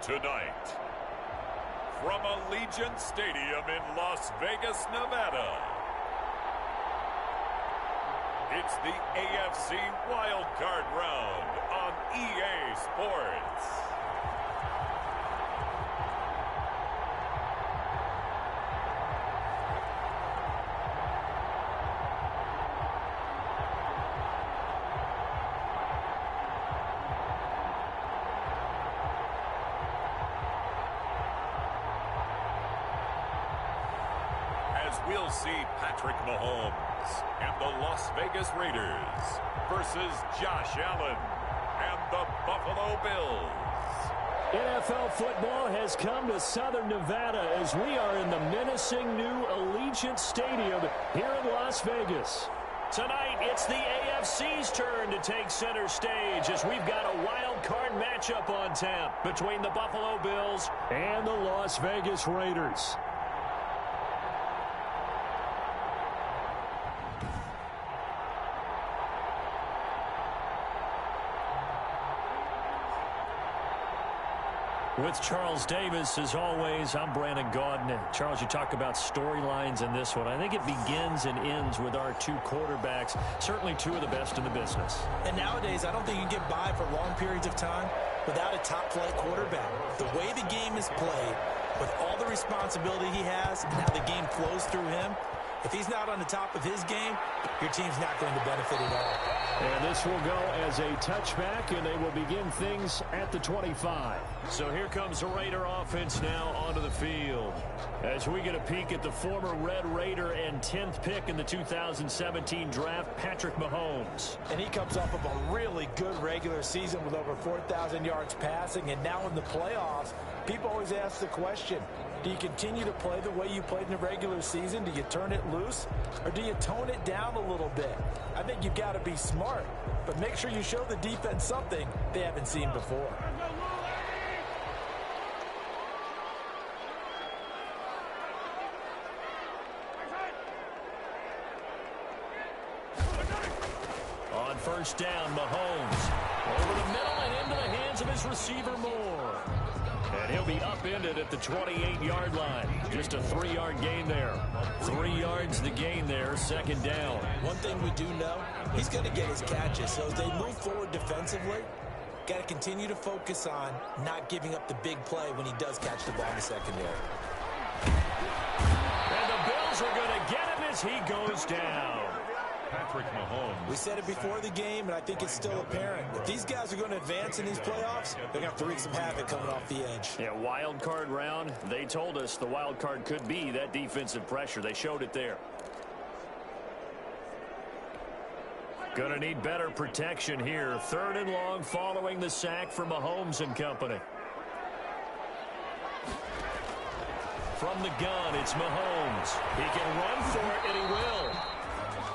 Tonight, from Allegiant Stadium in Las Vegas, Nevada, it's the AFC Wildcard Round on EA Sports. We'll see Patrick Mahomes and the Las Vegas Raiders versus Josh Allen and the Buffalo Bills. NFL football has come to Southern Nevada as we are in the menacing new Allegiant Stadium here in Las Vegas. Tonight, it's the AFC's turn to take center stage as we've got a wild card matchup on tap between the Buffalo Bills and the Las Vegas Raiders. With Charles Davis, as always, I'm Brandon Gaudin. Charles, you talk about storylines in this one. I think it begins and ends with our two quarterbacks, certainly two of the best in the business. And nowadays, I don't think you can get by for long periods of time without a top-flight quarterback. The way the game is played, with all the responsibility he has and how the game flows through him, if he's not on the top of his game, your team's not going to benefit at all. And this will go as a touchback, and they will begin things at the 25. So here comes the Raider offense now onto the field. As we get a peek at the former Red Raider and 10th pick in the 2017 draft, Patrick Mahomes. And he comes off of a really good regular season with over 4,000 yards passing, and now in the playoffs, people always ask the question, do you continue to play the way you played in the regular season? Do you turn it loose? Or do you tone it down a little bit? I think you've got to be smart, but make sure you show the defense something they haven't seen before. On first down, Mahomes over the middle and into the hands of his receiver Moore. And he'll be upended at the 28-yard line. Just a 3-yard gain there. 3 yards the gain there, second down. One thing we do know, he's going to get his catches. So as they move forward defensively, got to continue to focus on not giving up the big play when he does catch the ball in the secondary. And the Bills are going to get him as he goes down. Patrick Mahomes. We said it before the game, and I think it's still apparent. If these guys are going to advance in these playoffs, they're going to have to wreak some havoc coming off the edge. Yeah, wild card round. They told us the wild card could be that defensive pressure. They showed it there. Going to need better protection here. 3rd and long following the sack from Mahomes and company. From the gun, it's Mahomes. He can run for it, and he will.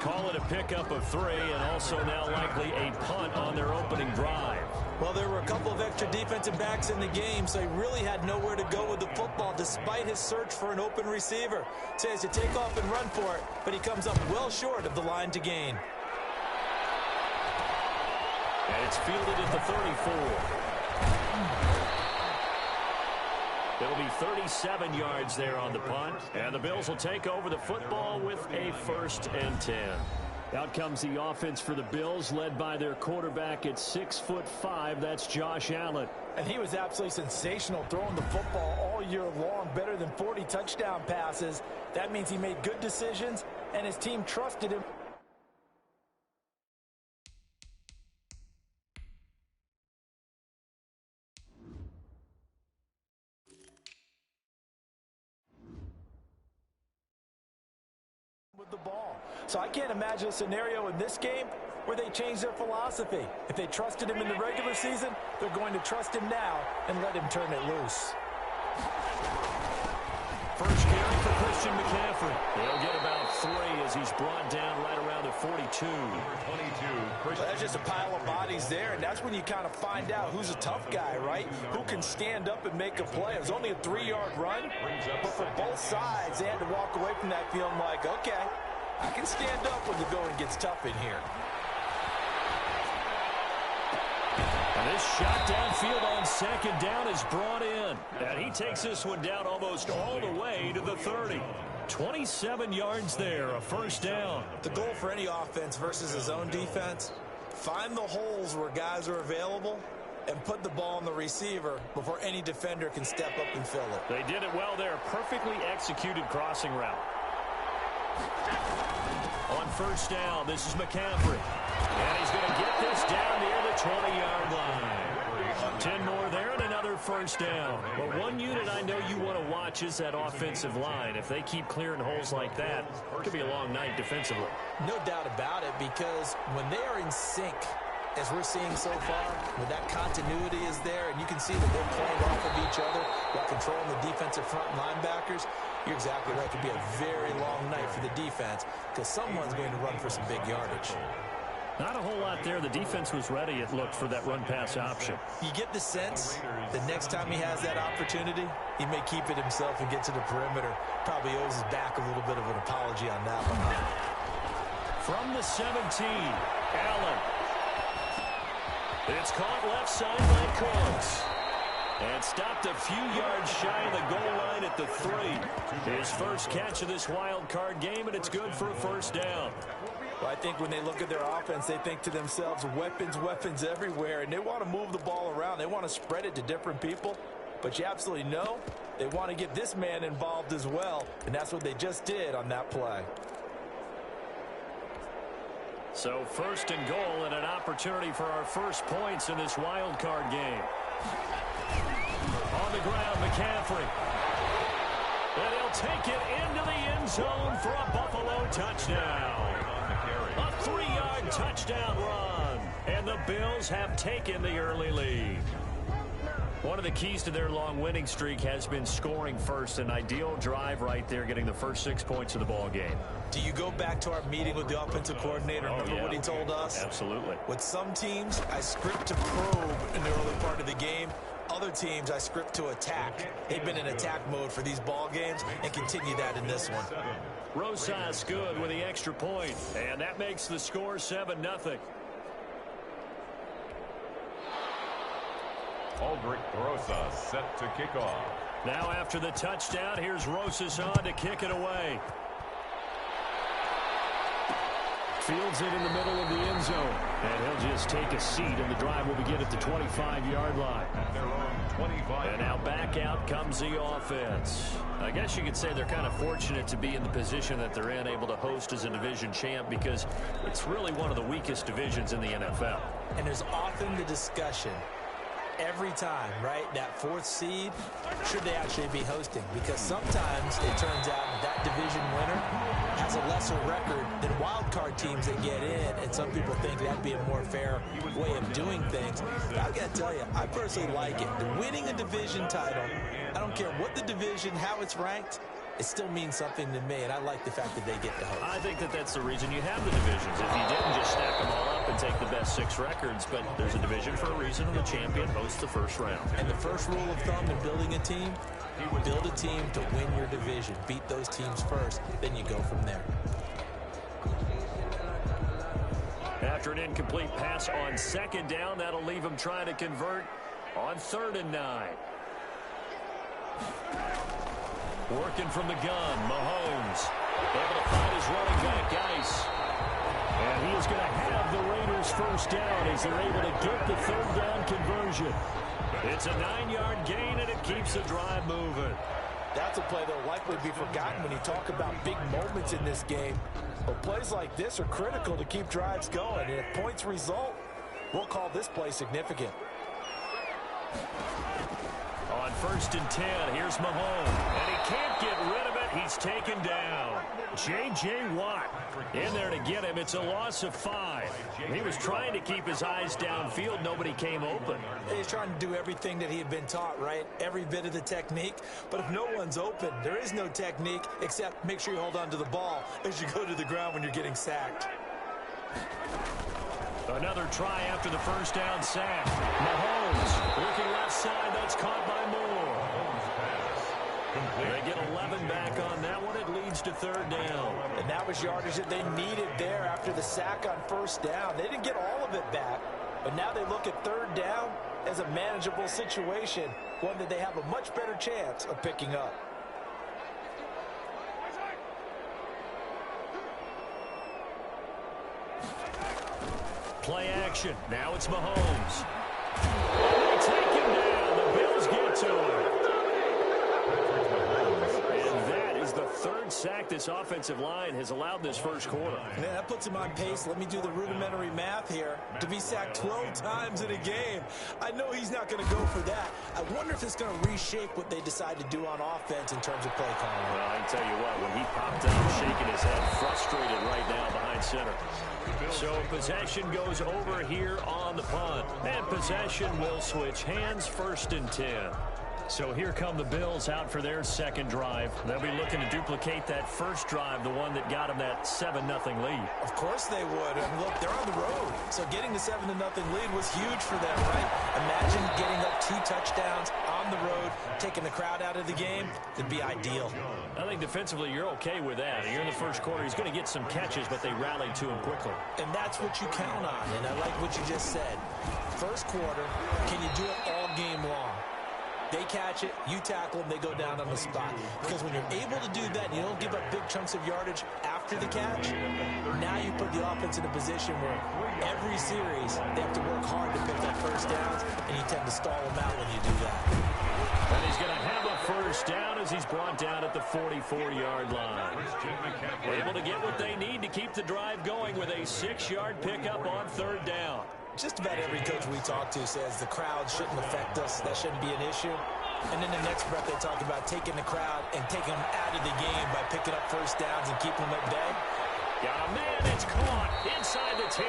Call it a pickup of 3, and also now likely a punt on their opening drive. Well, there were a couple of extra defensive backs in the game, so he really had nowhere to go with the football despite his search for an open receiver. Says to take off and run for it, but he comes up well short of the line to gain. And it's fielded at the 34. It'll be 37 yards there on the punt. And the Bills will take over the football with a 1st and 10. Out comes the offense for the Bills, led by their quarterback at 6'5". That's Josh Allen. And he was absolutely sensational throwing the football all year long. Better than 40 touchdown passes. That means he made good decisions, and his team trusted him. With the ball. So I can't imagine a scenario in this game where they change their philosophy. If they trusted him in the regular season, they're going to trust him now and let him turn it loose. First carry for Christian McCaffrey. He'll get about 3 as he's brought down right around the 42. Well, there's just a pile of bodies there, and that's when you kind of find out who's a tough guy, right? Who can stand up and make a play. It was only a 3-yard run, but for both sides, they had to walk away from that feeling like, okay, I can stand up when the going gets tough in here. And this shot downfield on And second down is brought in. And he takes this one down almost all the way to the 30. 27 yards there, a first down. The goal for any offense versus his own defense, find the holes where guys are available and put the ball on the receiver before any defender can step up and fill it. They did it well there. Perfectly executed crossing route. On first down, this is McCaffrey. And he's going to get this down near the 20-yard line. 10 more there and another first down. But one unit I know you want to watch is that offensive line. If they keep clearing holes like that, it could be a long night defensively. No doubt about it, because when they are in sync, as we're seeing so far, when that continuity is there and you can see that they're playing off of each other while controlling the defensive front linebackers, you're exactly right. It could be a very long night for the defense because someone's going to run for some big yardage. Not a whole lot there. The defense was ready, it looked, for that run-pass option. You get the sense the next time he has that opportunity, he may keep it himself and get to the perimeter. Probably owes his back a little bit of an apology on that one. From the 17, Allen. It's caught left side by Cooks. And stopped a few yards shy of the goal line at the 3. His first catch of this wild card game, and it's good for a first down. Well, I think when they look at their offense, they think to themselves, weapons everywhere, and they want to move the ball around. They want to spread it to different people, but you absolutely know they want to get this man involved as well, and that's what they just did on that play. So first and goal and an opportunity for our first points in this wild card game. On the ground, McCaffrey. And he'll take it into the end zone for a Buffalo touchdown. A 3-yard touchdown run. And the Bills have taken the early lead. One of the keys to their long winning streak has been scoring first. An ideal drive right there, getting the first 6 points of the ball game. Do you go back to our meeting with the offensive coordinator? Remember what he told us? Absolutely. With some teams, I script to probe in the early part of the game. Other teams, I script to attack. They've been in attack mode for these ball games and continue that in this one. Rosas good with the extra point, and that makes the score 7-0. Aldrich Rosas set to kick off. Now after the touchdown, here's Rosas on to kick it away. Fields it in the middle of the end zone. And he'll just take a seat, and the drive will begin at the 25-yard line. At their own 25. And now back out comes the offense. I guess you could say they're kind of fortunate to be in the position that they're in, able to host as a division champ, because it's really one of the weakest divisions in the NFL. And there's often the discussion every time, right, that 4th seed, should they actually be hosting? Because sometimes it turns out that division winner has a lesser record than wild card teams that get in, and some people think that'd be a more fair way of doing things. But I gotta tell you, I personally like it. Winning a division title, I don't care what the division, how it's ranked, it still means something to me, and I like the fact that they get to host. I think that that's the reason you have the divisions. If you didn't, just stack them all up and take the best 6 records. But there's a division for a reason, and the champion hosts the first round. And the first rule of thumb in building a team, build a team to win your division. Beat those teams first, then you go from there. After an incomplete pass on second down, that'll leave him trying to convert on 3rd and 9. Working from the gun, Mahomes. Able to find his running back, Geis. And he is going to have the Raiders first down as they're able to get the 3rd down conversion. It's a 9-yard gain, and it keeps the drive moving. That's a play that will likely be forgotten when you talk about big moments in this game. But plays like this are critical to keep drives going. And if points result, we'll call this play significant. On 1st and 10, here's Mahomes. And he can't get rid of it. He's taken down. J.J. Watt in there to get him. It's a loss of 5. He was trying to keep his eyes downfield. Nobody came open. He's trying to do everything that he had been taught, right? Every bit of the technique. But if no one's open, there is no technique except make sure you hold on to the ball as you go to the ground when you're getting sacked. Another try after the first down sack. Mahomes looking left side. That's caught by Moore. They get 11 back on that one. It leads to 3rd down. And that was yardage that they needed there after the sack on 1st down. They didn't get all of it back, but now they look at 3rd down. as a manageable situation, one that they have a much better chance of picking up. Play action. Now it's Mahomes. They take him down. The Bills get to him. And that is the third sack this offensive line has allowed this first quarter. Man, that puts him on pace. Let me do the rudimentary math here. To be sacked 12 times in a game. I know he's not going to go for that. I wonder if it's going to reshape what they decide to do on offense in terms of play calling. Well, I can tell you what, when he popped up, shaking his head, frustrated right now behind center. So possession goes over here on the punt. And possession will switch hands, 1st and 10. So here come the Bills out for their second drive. They'll be looking to duplicate that first drive, the one that got them that 7-0 lead. Of course they would. And look, they're on the road. So getting the 7-0 lead was huge for them, right? Imagine getting up 2 touchdowns on the road, taking the crowd out of the game. It'd be ideal. I think defensively you're okay with that. You're in the first quarter. He's going to get some catches, but they rallied to him quickly. And that's what you count on. And I like what you just said. First quarter, can you do it all game long? They catch it, you tackle them, they go down on the spot. Because when you're able to do that and you don't give up big chunks of yardage after the catch, now you put the offense in a position where every series they have to work hard to pick up first downs, and you tend to stall them out when you do that. And he's going to have a first down as he's brought down at the 44-yard line. Able to get what they need to keep the drive going with a 6-yard pickup on 3rd down. Just about every coach we talk to says the crowd shouldn't affect us. That shouldn't be an issue. And then the next breath they talk about taking the crowd and taking them out of the game by picking up first downs and keeping them at bay. Got a man, it's caught inside the 10.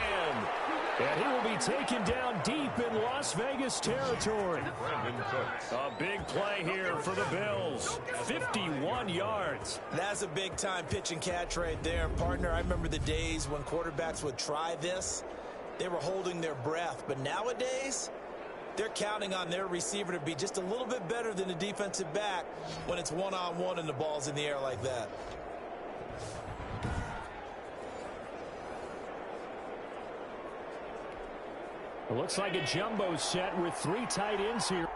And he will be taken down deep in Las Vegas territory. A big play here for the Bills. 51 yards. That's a big-time pitch and catch right there. Partner, I remember the days when quarterbacks would try this. They were holding their breath. But nowadays, they're counting on their receiver to be just a little bit better than the defensive back when it's one-on-one and the ball's in the air like that. It looks like a jumbo set with 3 tight ends here.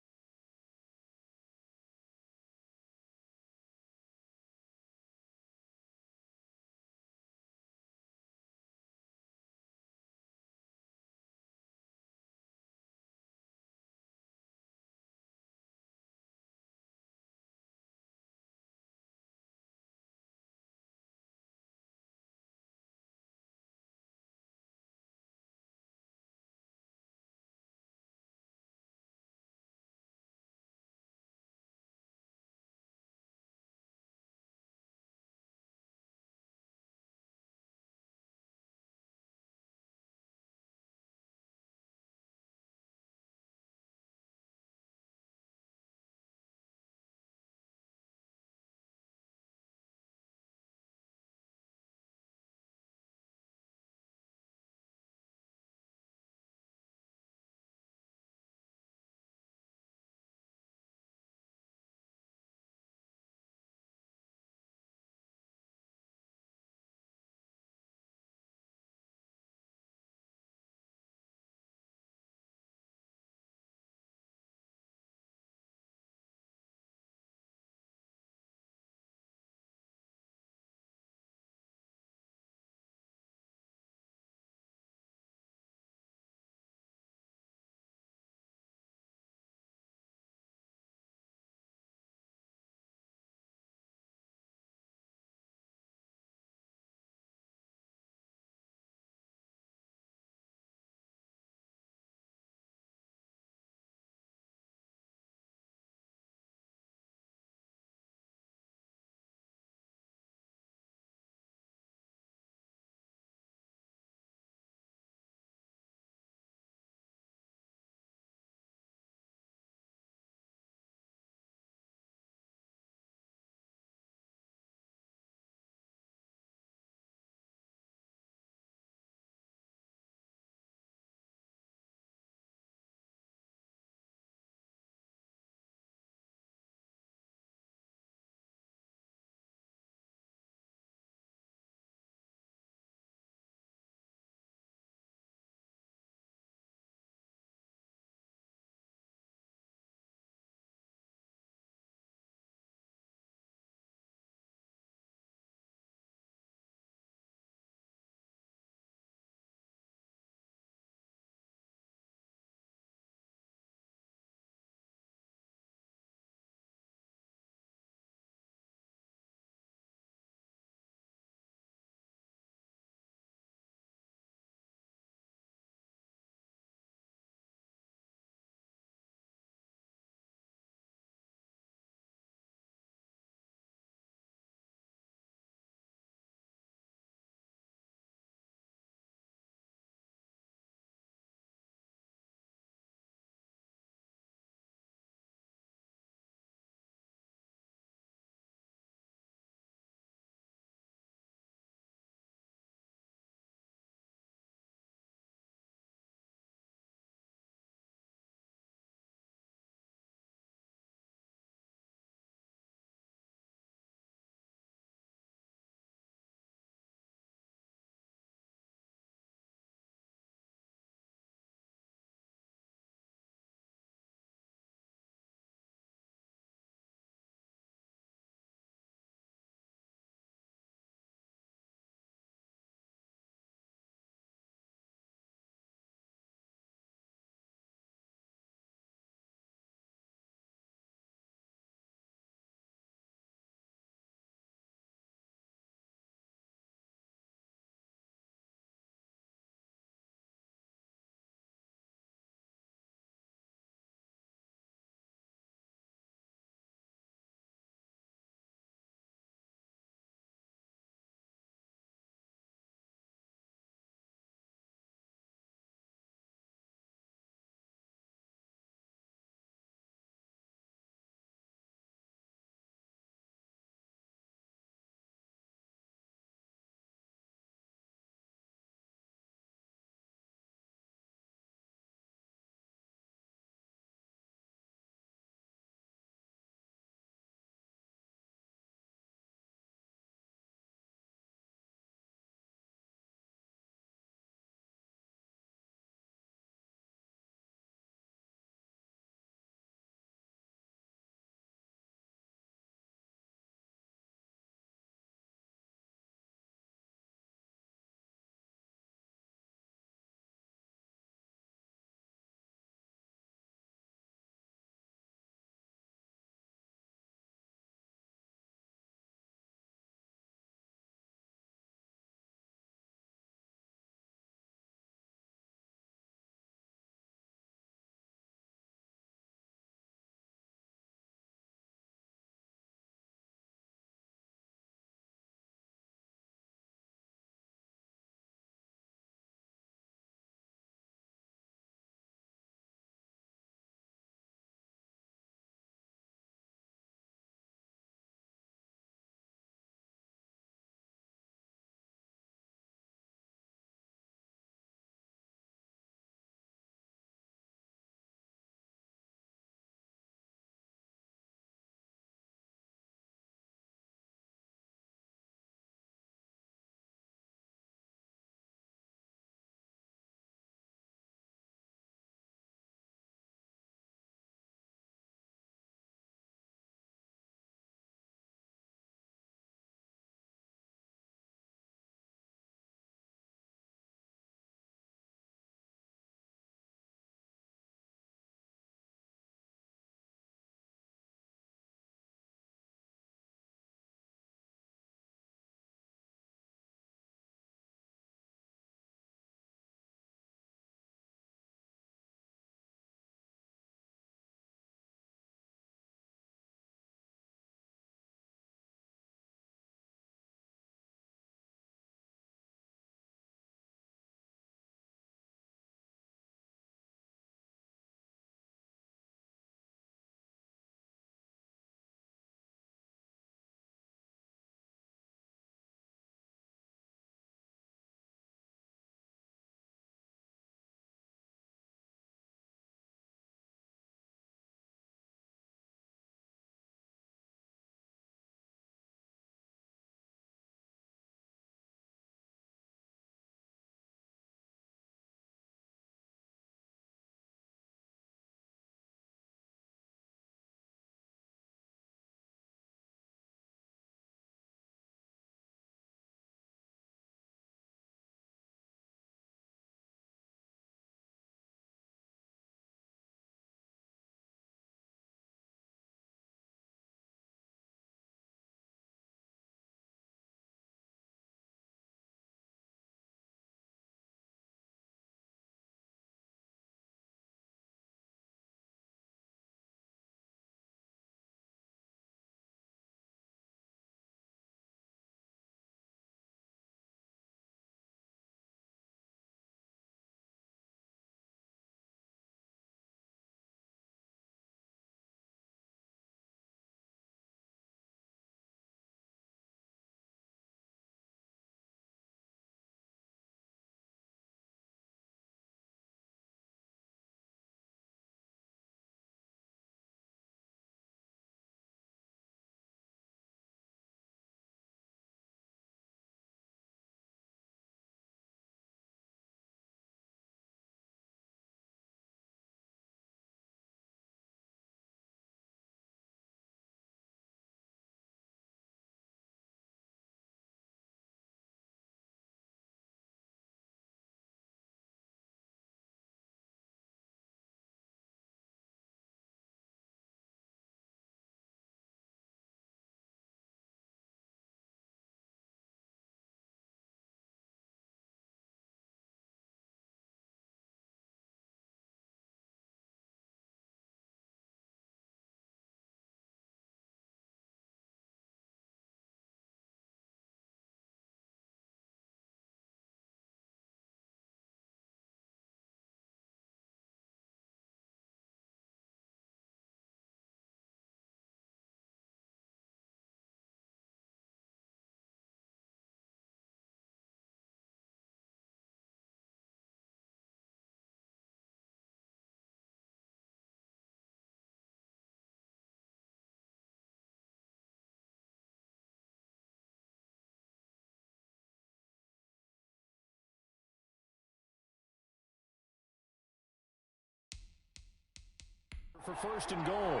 For first and goal.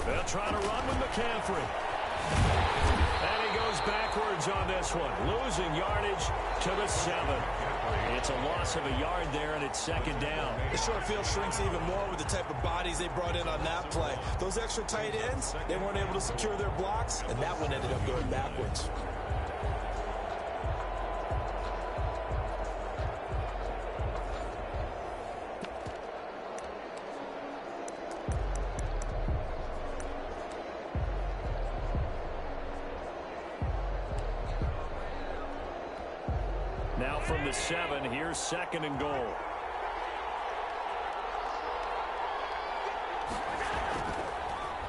They'll try to run with McCaffrey. And he goes backwards on this one, losing yardage to the 7. It's a loss of a yard there, and it's second down. The short field shrinks even more with the type of bodies they brought in on that play. Those extra tight ends, they weren't able to secure their blocks, and that one ended up going backwards. Now from the 7, here's second and goal.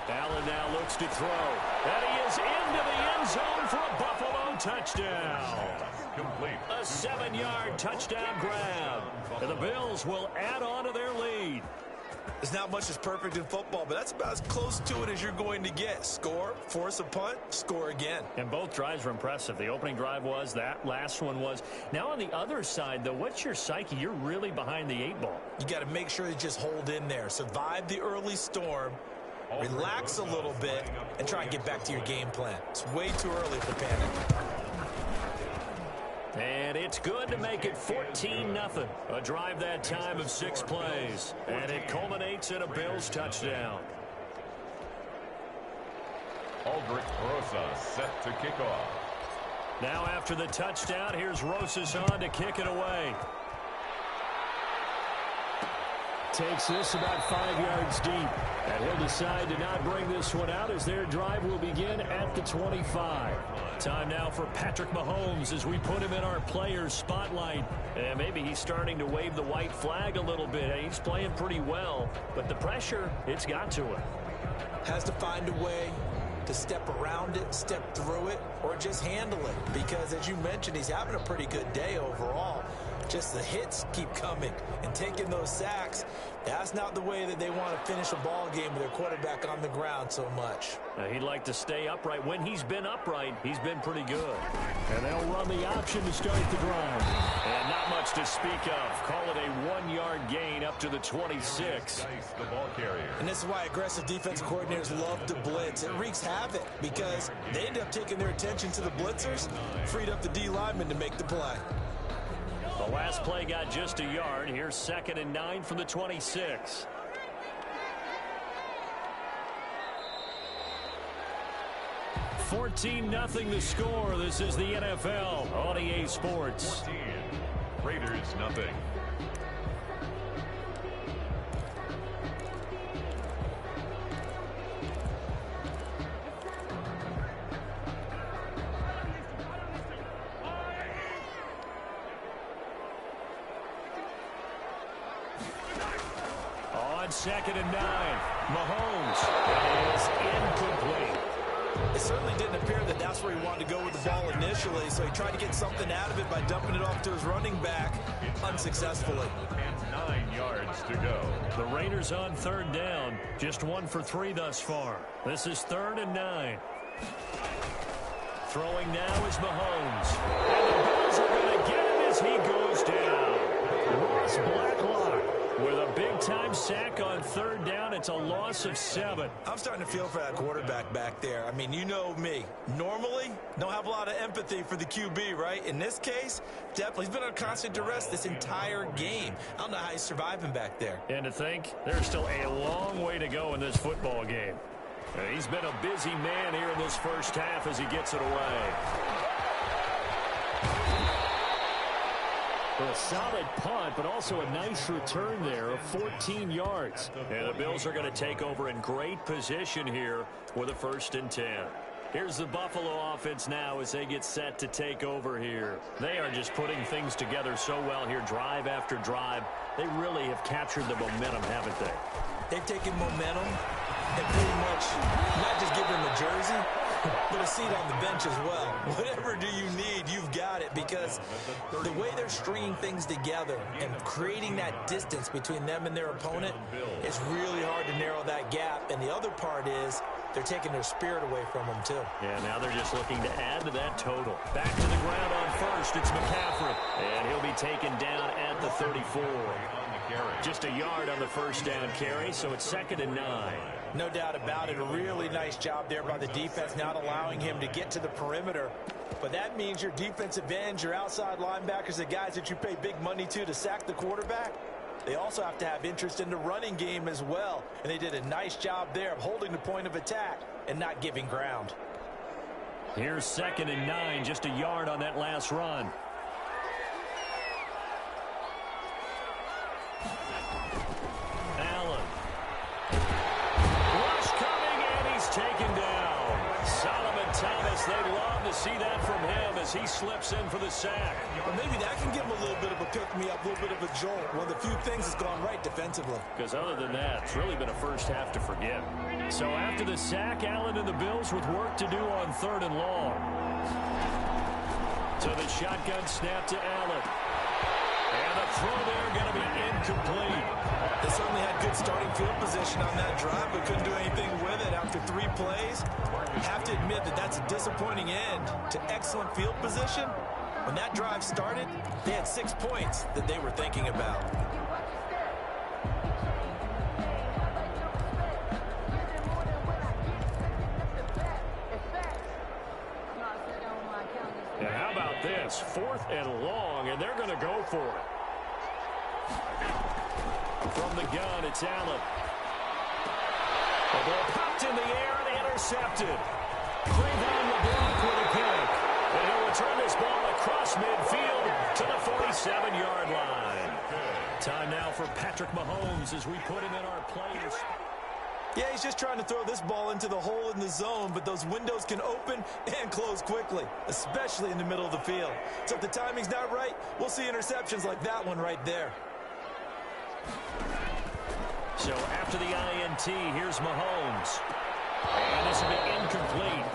Allen now looks to throw. And he is into the end zone for a Buffalo touchdown. Complete. A 7-yard touchdown grab. And the Bills will add on to their lead. There's not much that's perfect in football, but that's about as close to it as you're going to get. Score, force a punt, score again. And both drives were impressive. The opening drive was, that last one was. Now on the other side, though, what's your psyche? You're really behind the 8 ball. You got to make sure you just hold in there. Survive the early storm, relax a little bit, and try and get back to your game plan. It's way too early for panic. And it's good to make it 14-0. A drive that time of 6 plays. And it culminates in a Bills touchdown. Aldrich Rosa set to kick off. Now after the touchdown, here's Rosas on to kick it away. Takes this about 5 yards deep. And he'll decide to not bring this one out as their drive will begin at the 25. Time now for Patrick Mahomes as we put him in our players spotlight. And maybe he's starting to wave the white flag a little bit. He's playing pretty well, but the pressure, it's got to him. Has to find a way to step around it, step through it, or just handle it. Because as you mentioned, he's having a pretty good day overall. Just the hits keep coming and taking those sacks. That's not the way that they want to finish a ball game with their quarterback on the ground so much. He'd like to stay upright. When he's been upright, he's been pretty good. And they'll run the option to start the drive. And not much to speak of. Call it a 1-yard gain up to the 26. The ball carrier. And this is why aggressive defensive coordinators love to blitz. It wreaks havoc because they end up taking their attention to the blitzers, freed up the D lineman to make the play. The last play got just a yard. Here's 2nd and 9 from the 26. $14-0 the score. This is the NFL on EA Sports. 14. Raiders nothing. On 2nd and 9, Mahomes is incomplete. It certainly didn't appear that that's where he wanted to go with the ball initially, so he tried to get something out of it by dumping it off to his running back unsuccessfully. And 9 yards to go. The Raiders on 3rd down, just 1 for 3 thus far. This is 3rd and 9. Throwing now is Mahomes. And the Bills are going to get him as he goes down. Ross Blacklock with a big-time sack on 3rd down. It's a loss of 7. I'm starting to feel for that quarterback back there. I mean, you know me. Normally, don't have a lot of empathy for the QB, right? In this case, definitely. He's been on constant duress this entire game. I don't know how he's surviving back there. And to think, there's still a long way to go in this football game. He's been a busy man here in this first half as he gets it away. A solid punt, but also a nice return there of 14 yards. And the Bills are going to take over in great position here with a 1st and 10. Here's the Buffalo offense now as they get set to take over here. They are just putting things together so well here, drive after drive. They really have captured the momentum, haven't they? They've taken momentum and pretty much not just given them a jersey, but a seat on the bench as well. Whatever do you need, you've got it, because the way they're stringing things together and creating that distance between them and their opponent is really hard to narrow that gap. And the other part is they're taking their spirit away from them, too. Yeah, now they're just looking to add to that total. Back to the ground on 1st. It's McCaffrey, and he'll be taken down at the 34. carry. Just a yard on the first down carry, so it's 2nd and 9. No doubt about it. A really nice job there by the defense, not allowing him to get to the perimeter. But that means your defensive ends, your outside linebackers, the guys that you pay big money to sack the quarterback, they also have to have interest in the running game as well. And they did a nice job there of holding the point of attack and not giving ground. Here's 2nd and 9, just a yard on that last run. Allen. Rush coming, and he's taken down. Solomon Thomas, they'd love to see that from him as he slips in for the sack. Well, maybe that can give him a little bit of a pick-me-up, a little bit of a jolt. One of the few things that's gone right defensively. Because other than that, it's really been a first half to forget. So after the sack, Allen and the Bills with work to do on 3rd and long. So the shotgun snap to Allen. And the throw there going to be incomplete. They certainly had good starting field position on that drive, but couldn't do anything with it after 3 plays. You have to admit that that's a disappointing end to excellent field position. When that drive started, they had 6 points that they were thinking about. And how about this? 4th and long, and they're going to go for it. From the gun, it's Allen. The ball popped in the air and intercepted. Trayvon LeBlanc with a pick. And he'll return this ball across midfield to the 47-yard line. Time now for Patrick Mahomes as we put him in our players. Yeah, he's just trying to throw this ball into the hole in the zone, but those windows can open and close quickly, especially in the middle of the field. So if the timing's not right, we'll see interceptions like that one right there. So after the INT, here's Mahomes. And this will be incomplete.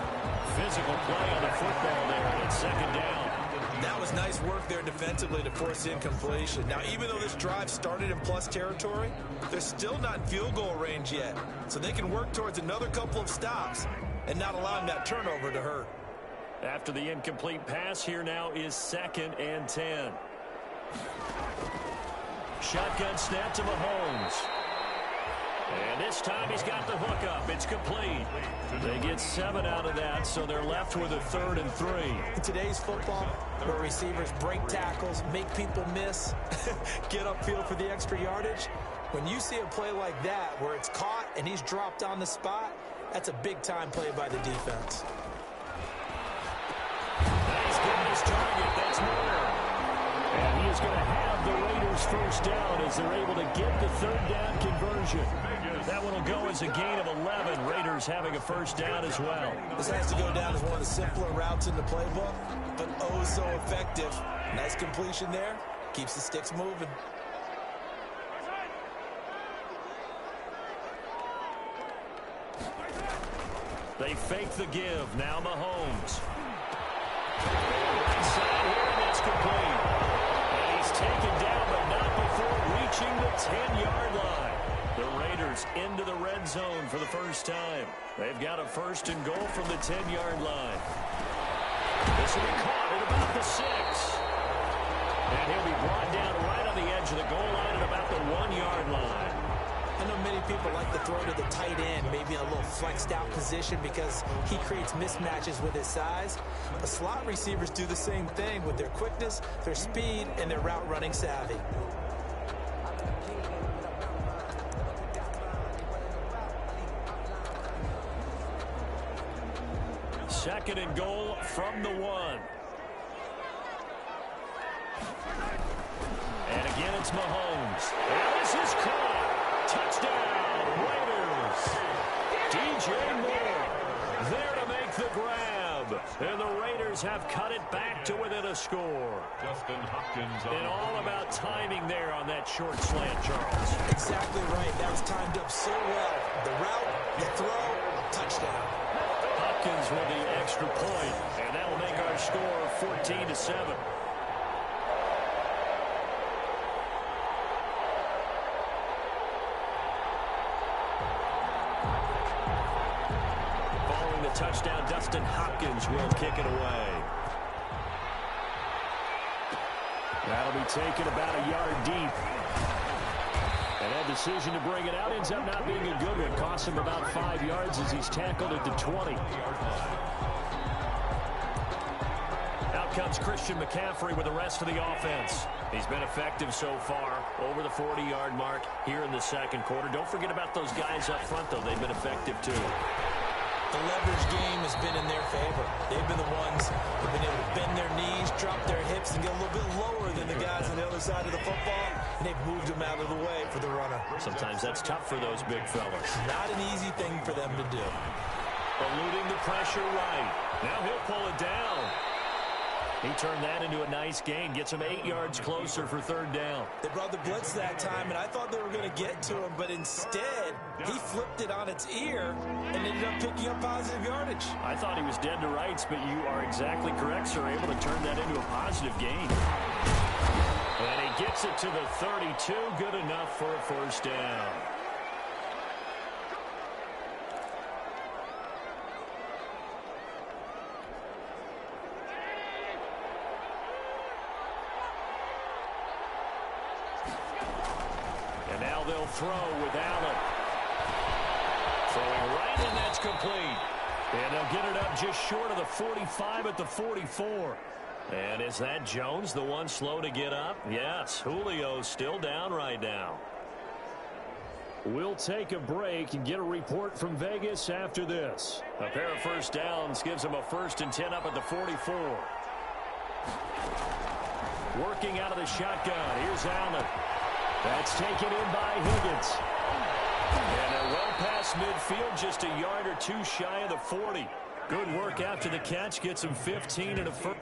Physical play on the football there, and it's 2nd down. That was nice work there defensively to force the incompletion. Now, even though this drive started in plus territory, they're still not in field goal range yet. So they can work towards another couple of stops and not allowing that turnover to hurt. After the incomplete pass, here now is 2nd and 10. Shotgun snap to Mahomes. And this time he's got the hook up. It's complete. They get 7 out of that, so they're left with a 3rd and 3. In today's football, where receivers break tackles, make people miss, get upfield for the extra yardage, when you see a play like that where it's caught and he's dropped on the spot, that's a big-time play by the defense. He's got his target. That's more. And he is going to have the Raiders first down as they're able to get the 3rd down conversion. That one will go as a gain of 11. Raiders having a first down as well. This has to go down as one of the simpler routes in the playbook, but oh so effective. Nice completion there. Keeps the sticks moving. They fake the give. Now Mahomes. Inside here, and it's complete. And he's taken down, but not before reaching the 10-yard line. The Raiders into the red zone for the first time. They've got a 1st and goal from the 10-yard line. This will be caught at about the 6. And he'll be brought down right on the edge of the goal line at about the 1-yard line. I know many people like to throw to the tight end, maybe in a little flexed out position because he creates mismatches with his size. But slot receivers do the same thing with their quickness, their speed, and their route running savvy. Second and goal from the 1. And again, it's Mahomes. And this is caught. Touchdown, Raiders. DJ Moore there to make the grab. And the Raiders have cut it back to within a score. Justin Hopkins. And all about timing there on that short slant, Charles. Exactly right. That was timed up so well. The route, the throw, touchdown. Hopkins with the extra point, and that will make our score 14-7. Following the touchdown, Dustin Hopkins will kick it away. That'll be taken about a yard deep. Bad decision to bring it out. Ends up not being a good one. Costs him about 5 yards as he's tackled at the 20. Out comes Christian McCaffrey with the rest of the offense. He's been effective so far, over the 40-yard mark here in the second quarter. Don't forget about those guys up front, though. They've been effective, too. The leverage game has been in their favor. They've been the ones who've been able to bend their knees, drop their hips, and get a little bit lower than the guys on the other side of the football, and they've moved them out of the way for the runner. Sometimes that's tough for those big fellas. Not an easy thing for them to do. Eluding the pressure right. Now he'll pull it down. He turned that into a nice gain. Gets him 8 yards closer for third down. They brought the blitz that time, and I thought they were going to get to him, but instead, he flipped it on its ear and ended up picking up positive yardage. I thought he was dead to rights, but you are exactly correct, sir. Able to turn that into a positive gain. And he gets it to the 32. Good enough for a first down. And now they'll throw with Allen. Throwing right, and that's complete. And they'll get it up just short of the 45 at the 44. And is that Jones, the one slow to get up? Yes, Julio's still down right now. We'll take a break and get a report from Vegas after this. A pair of first downs gives them a 1st and 10 up at the 44. Working out of the shotgun. Here's Allen. That's taken in by Higgins. And they're well past midfield, just a yard or two shy of the 40. Good work after the catch. Gets him 15 and a first.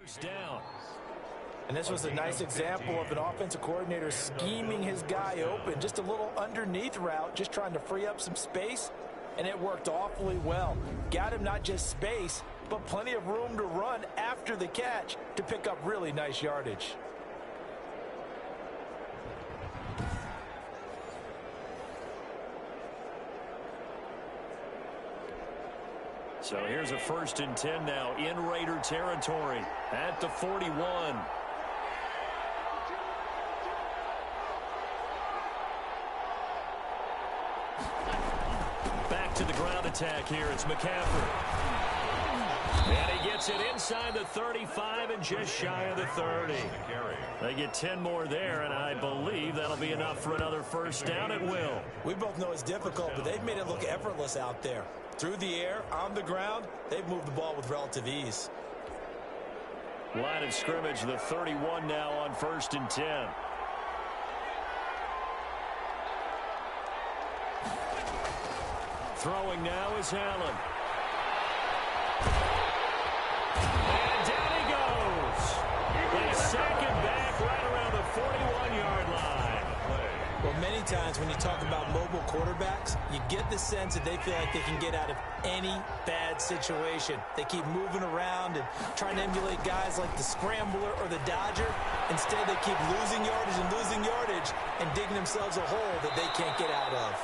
First down. And this was a nice example of an offensive coordinator scheming his guy open. Just a little underneath route, just trying to free up some space, and it worked awfully well. Got him not just space, but plenty of room to run after the catch to pick up really nice yardage. So here's a 1st and 10 now in Raider territory at the 41. Back to the ground attack here. It's McCaffrey. And he gets it inside the 35 and just shy of the 30. They get 10 more there, and I believe that'll be enough for another 1st down at will. We both know it's difficult, but they've made it look effortless out there. Through the air, on the ground, they've moved the ball with relative ease. Line of scrimmage, the 31 now on 1st and 10. Throwing now is Allen. And down he goes. They sack it back right around the 41-yard line. Well, many times when you talk about mobile quarterbacks, you get the sense that they feel like they can get out of any bad situation. They keep moving around and trying to emulate guys like the Scrambler or the Dodger. Instead, they keep losing yardage and digging themselves a hole that they can't get out of.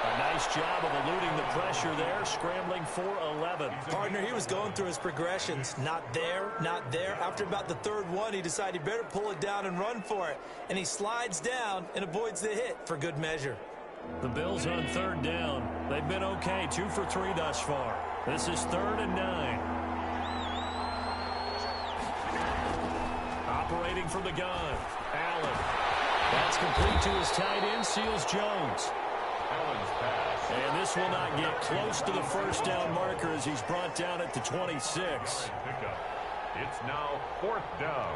A nice job of eluding the pressure there, scrambling for 11. Partner, he was going through his progressions. Not there, not there. After about the 3rd one, he decided he better pull it down and run for it. And he slides down and avoids the hit for good measure. The Bills on 3rd down. They've been okay, 2 for 3 thus far. This is 3rd and 9. Operating from the gun, Allen. That's complete to his tight end, Seals Jones. And this will not get close to the 1st down marker as he's brought down at the 26. It's now 4th down.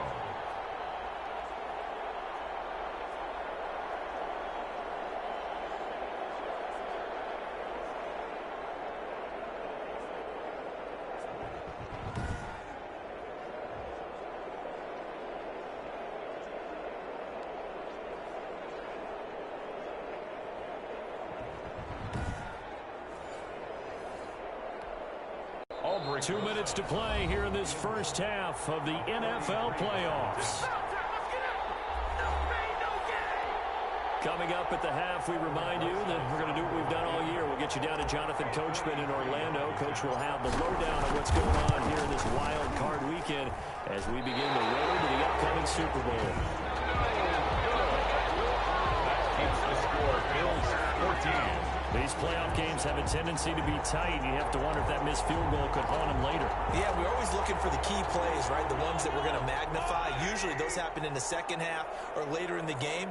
Over 2 minutes to play here in this 1st half of the NFL playoffs. Coming up at the half, we remind you that we're going to do what we've done all year. We'll get you down to Jonathan Coachman in Orlando. Coach will have the lowdown of what's going on here in this wild card weekend as we begin the road to the upcoming Super Bowl. That keeps the score. Bills 14. These playoff games have a tendency to be tight. You have to wonder if that missed field goal could haunt them later. Yeah, we're always looking for the key plays, right? The ones that we're going to magnify. Usually those happen in the 2nd half or later in the game.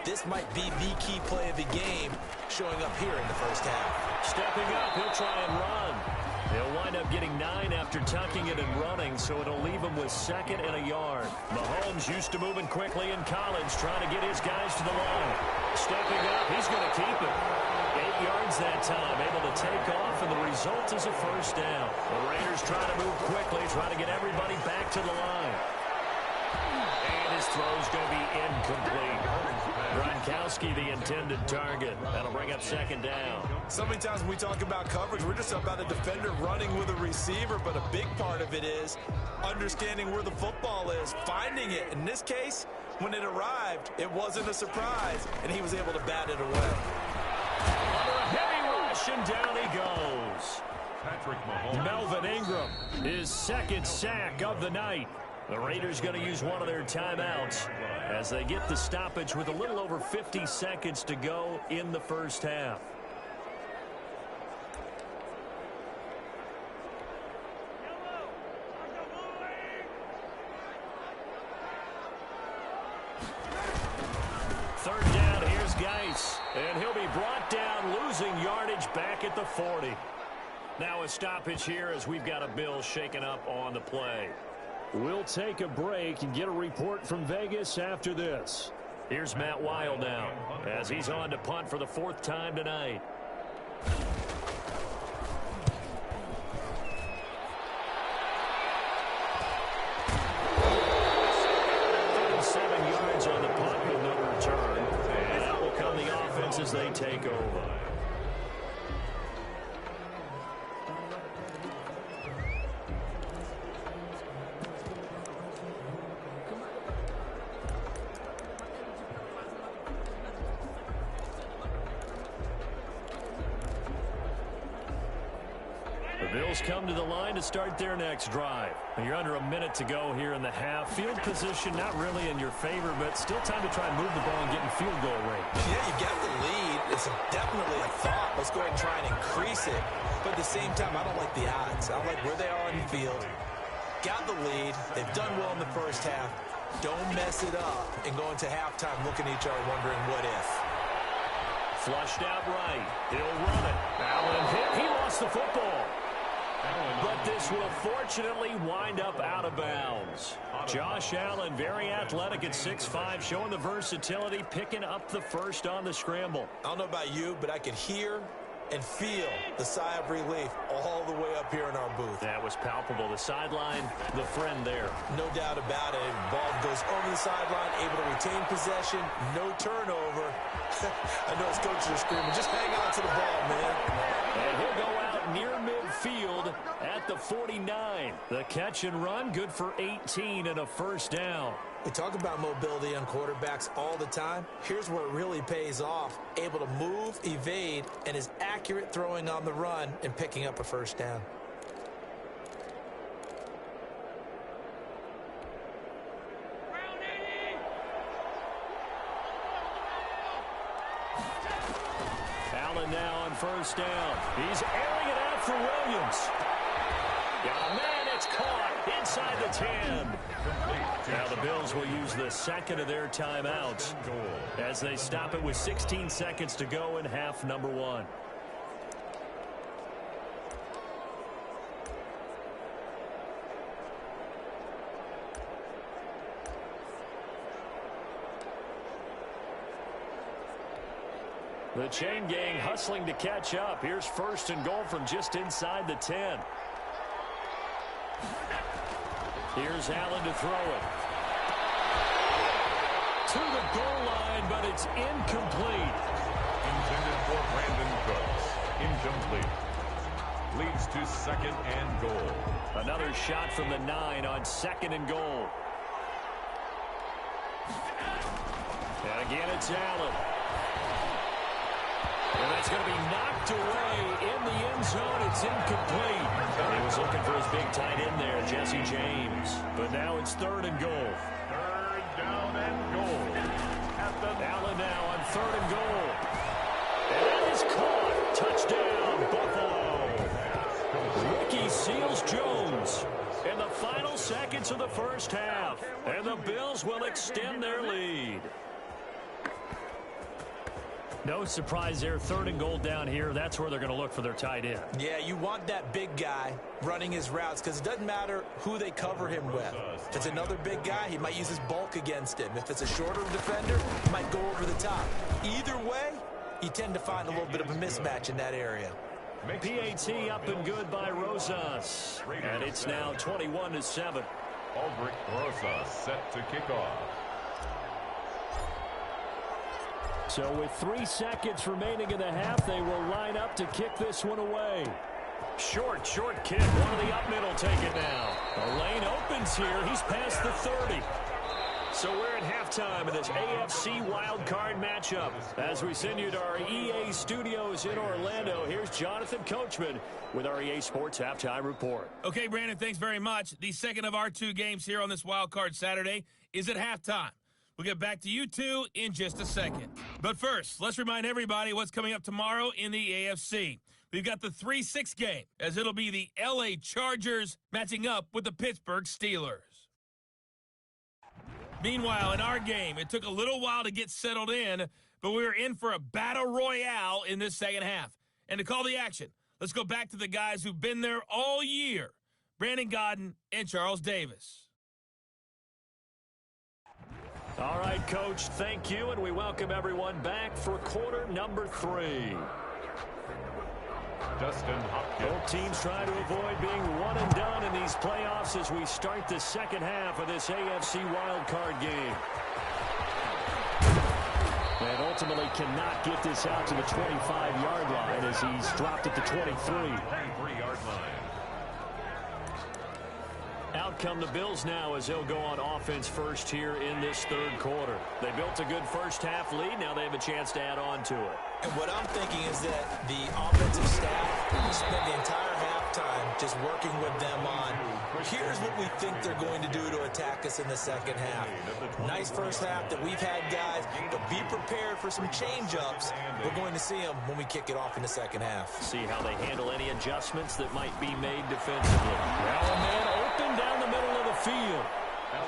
This might be the key play of the game showing up here in the 1st half. Stepping up, he'll try and run. He'll wind up getting 9 after tucking it and running, so it'll leave him with 2nd and a yard. Mahomes used to moving quickly in college, trying to get his guys to the line. Stepping up, he's going to keep it. 8 yards that time, able to take off, and the result is a 1st down. The Raiders trying to move quickly, trying to get everybody back to the line. And his throw's going to be incomplete. Gronkowski, the intended target. That'll bring up 2nd down. So many times when we talk about coverage, we're just about a defender running with a receiver, but a big part of it is understanding where the football is, finding it. In this case, when it arrived, it wasn't a surprise, and he was able to bat it away. Under a heavy rush, and down he goes. Patrick Mahomes. Melvin Ingram, his 2nd sack of the night. The Raiders going to use one of their timeouts as they get the stoppage with a little over 50 seconds to go in the 1st half. Third down, here's Geis, and he'll be brought down, losing yardage back at the 40. Now a stoppage here as we've got a Bill shaken up on the play. We'll take a break and get a report from Vegas after this. Here's Matt Weil now as he's on to punt for the 4th time tonight. as they take over. The Bills come to the line to start their next drive. You're under a minute to go here in the half. Field position not really in your favor, but still time to try and move the ball and get in field goal range. Yeah, you got the lead. It's definitely a thought. Let's go ahead and try and increase it. But at the same time, I don't like the odds. I like where they are on the field. Got the lead. They've done well in the first half. Don't mess it up and go into halftime looking at each other wondering what if. Flushed out right. He'll run it. Allen hit. He lost the football. But this will fortunately wind up out of bounds. Josh Allen, very athletic at 6'5", showing the versatility, picking up the first on the scramble. I don't know about you, but I could hear and feel the sigh of relief all the way up here in our booth. That was palpable. The sideline, the friend there. No doubt about it. Ball goes over the sideline, able to retain possession, no turnover. I know his coaches are screaming, just hang on to the ball, man. And he'll go out near midfield at the 49. The catch and run, good for 18 and a first down. We talk about mobility on quarterbacks all the time. Here's where it really pays off. Able to move, evade, and is accurate throwing on the run and picking up a first down. Allen now on first down. He's airing it out for Williams. Got a man, it's caught inside the 10. Now the Bills will use the second of their timeouts as they stop it with 16 seconds to go in half number one. The chain gang hustling to catch up. Here's first and goal from just inside the 10. Here's Allen to throw it. To the goal line, but it's incomplete. Intended for Brandon Cooks. Incomplete. Leads to second and goal. Another shot from the 9 on second and goal. And again, it's Allen. And that's going to be knocked away in the end zone. It's incomplete. He was looking for his big tight end there, Jesse James. But now it's third and goal. Third down and goal. Allen now on third and goal. And that is caught. Touchdown, Buffalo. Ricky Seals-Jones in the final seconds of the first half. And the Bills will extend their lead. No surprise there. Third and goal down here. That's where they're going to look for their tight end. Yeah, you want that big guy running his routes because it doesn't matter who they cover him with. If it's another big guy, he might use his bulk against him. If it's a shorter defender, he might go over the top. Either way, you tend to find a little bit of a mismatch in that area. PAT up and good by Rosas. And it's now 21-7. Aldrich Rosas set to kick off. So with 3 seconds remaining in the half, they will line up to kick this one away. Short kick. One of the up middle take it now. The lane opens here. He's past the 30. So we're at halftime in this AFC wildcard matchup. As we send you to our EA studios in Orlando, here's Jonathan Coachman with our EA Sports Halftime Report. Okay, Brandon, thanks very much. The second of our 2 games here on this wildcard Saturday is at halftime. We'll get back to you two in just a second. But first, let's remind everybody what's coming up tomorrow in the AFC. We've got the 3-6 game, as it'll be the LA Chargers matching up with the Pittsburgh Steelers. Meanwhile, in our game, it took a little while to get settled in, but we were in for a battle royale in this second half. And to call the action, let's go back to the guys who've been there all year, Brandon Godden and Charles Davis. All right, Coach, thank you, and we welcome everyone back for quarter number 3. Dustin Hopkins. Both teams trying to avoid being one and done in these playoffs as we start the second half of this AFC wildcard game. And ultimately cannot get this out to the 25-yard line as he's dropped at the 23. 23-yard line. Out come the Bills now as they'll go on offense first here in this third quarter. They built a good first half lead. Now they have a chance to add on to it. And what I'm thinking is that the offensive staff spent the entire halftime just working with them on, here's what we think they're going to do to attack us in the second half. Nice first half that we've had, guys, but be prepared for some change-ups. We're going to see them when we kick it off in the second half. See how they handle any adjustments that might be made defensively. Now a man open down the middle of the field.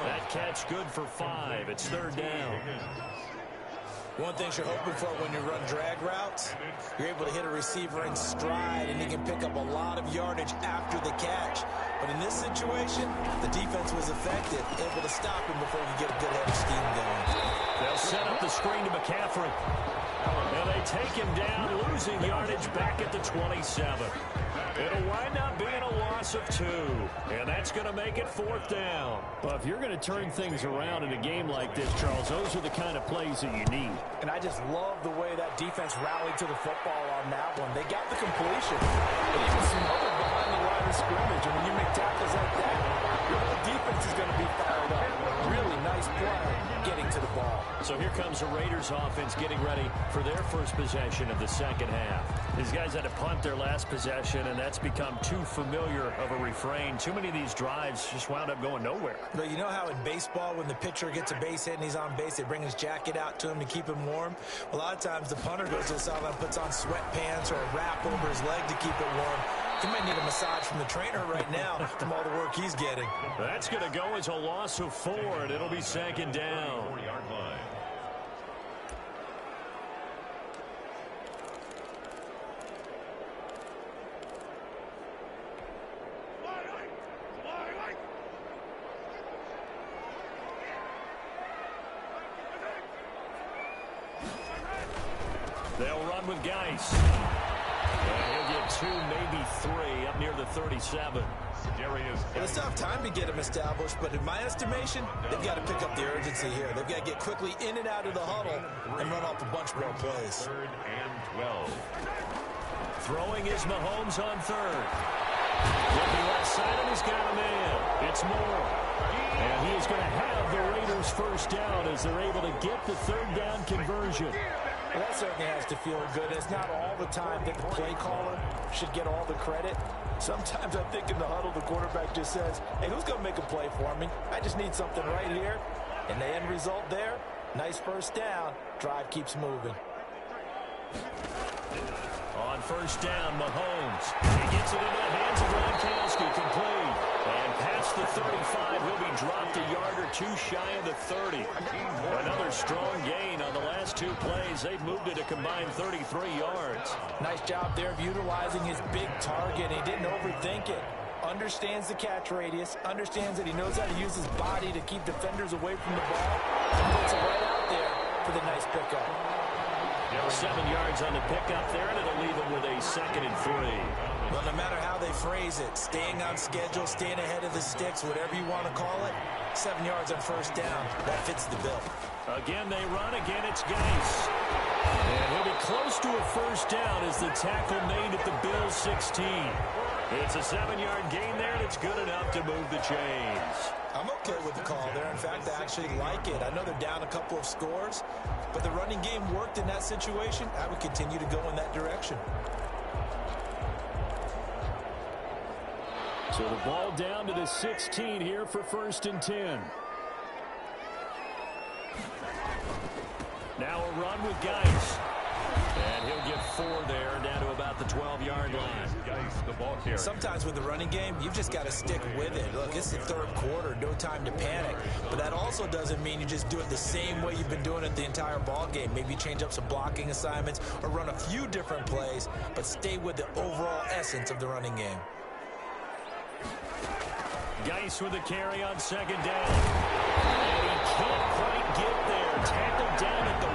That catch good for 5. It's third down. One thing you're hoping for when you run drag routes, you're able to hit a receiver in stride, and he can pick up a lot of yardage after the catch. But in this situation, the defense was effective, able to stop him before he could get a good head of steam going. They'll set up the screen to McCaffrey. And they take him down, losing yardage back at the 27. It'll wind up being a loss of 2, and that's going to make it fourth down. But if you're going to turn things around in a game like this, Charles, those are the kind of plays that you need. And I just love the way that defense rallied to the football on that one. They got the completion. They even smothered behind the line of scrimmage, and when you make tackles like that, your whole defense is going to be fired up. Really nice play getting to the ball. So here comes the Raiders offense getting ready for their first possession of the second half. These guys had to punt their last possession, and that's become too familiar of a refrain. Too many of these drives just wound up going nowhere. But you know how in baseball, when the pitcher gets a base hit and he's on base, they bring his jacket out to him to keep him warm? A lot of times the punter goes to the sideline, puts on sweatpants or a wrap over his leg to keep it warm. He might need a massage from the trainer right now from all the work he's getting. That's going to go as a loss of 4, and it'll be second down. 4-yard line. They'll run with Geis. And he'll get 2, maybe 3, up near the 37. Well, it's tough time to get him established, but in my estimation, they've got to pick up the urgency here. They've got to get quickly in and out of the huddle and run off a bunch more plays. 3rd and 12. Throwing is Mahomes on 3rd. Looking left side, and he's got a man. It's Moore. And he is going to have the Raiders first down as they're able to get the third down conversion. Well, that certainly has to feel good. It's not all the time that the play caller should get all the credit. Sometimes I think in the huddle, the quarterback just says, hey, who's going to make a play for me? I just need something right here. And the end result there, nice first down. Drive keeps moving. On first down, Mahomes. He gets it into the hands of Gronkowski, complete. And past the 35, he'll be dropped a yard or 2 shy of the 30. Another strong gain on the last 2 plays. They've moved it a combined 33 yards. Nice job there of utilizing his big target. He didn't overthink it. Understands the catch radius. Understands that he knows how to use his body to keep defenders away from the ball. And puts it right out there for the nice pickup. 7 yards on the pickup there, and it'll leave him with a 2nd and 3. Well, no matter how they phrase it, staying on schedule, staying ahead of the sticks, whatever you want to call it, 7 yards on first down. That fits the bill. Again, they run. Again, it's Geis. And he'll be close to a first down as the tackle made at the Bills' 16. It's a 7-yard gain there, and it's good enough to move the chains. I'm okay with the call there. In fact, I actually like it. I know they're down a couple of scores, but the running game worked in that situation. I would continue to go in that direction. So the ball down to the 16 here for 1st and 10. Now a run with Geis. And he'll get 4 there, down to about the 12-yard line. The ball carrier. Sometimes with the running game, you've just got to stick with it. Look, it's the third quarter, no time to panic. But that also doesn't mean you just do it the same way you've been doing it the entire ball game. Maybe change up some blocking assignments or run a few different plays, but stay with the overall essence of the running game. Geis with a carry on 2nd down. And he can't quite get there. Tackled down at the 1.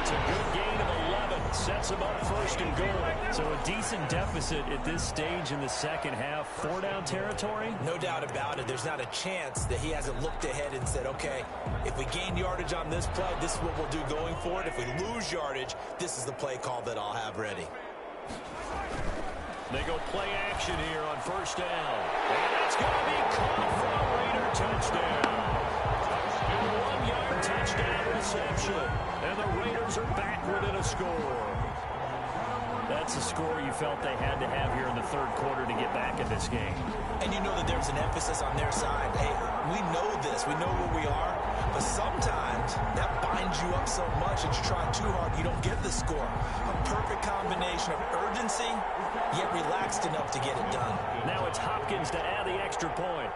It's a good gain of 11. Sets him up first and goal. So a decent deficit at this stage in the second half. 4-down territory? No doubt about it. There's not a chance that he hasn't looked ahead and said, okay, if we gain yardage on this play, this is what we'll do going forward. If we lose yardage, this is the play call that I'll have ready. They go play action here on first down. And it's going to be caught for a Raider touchdown. A 1-yard touchdown reception. And the Raiders are back within a score. That's a score you felt they had to have here in the third quarter to get back in this game. And you know that there's an emphasis on their side. Hey, we know this. We know where we are. But sometimes that binds you up so much that you try too hard, you don't get the score. A perfect combination of urgency, yet relaxed enough to get it done. Now it's Hopkins to add the extra point.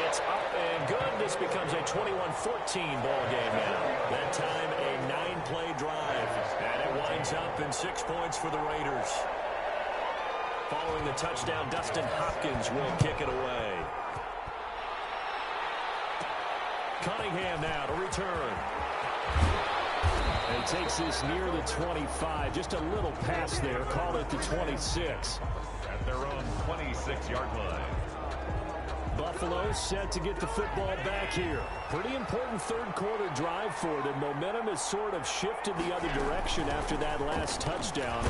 It's up and good. This becomes a 21-14 ball game now. That time a 9-play drive. And it winds up in 6 points for the Raiders. Following the touchdown, Dustin Hopkins will kick it away. Cunningham now to return. And he takes this near the 25. Just a little pass there. Call it the 26. At their own 26-yard line. Buffalo set to get the football back here. Pretty important third quarter drive for them. Momentum has sort of shifted the other direction after that last touchdown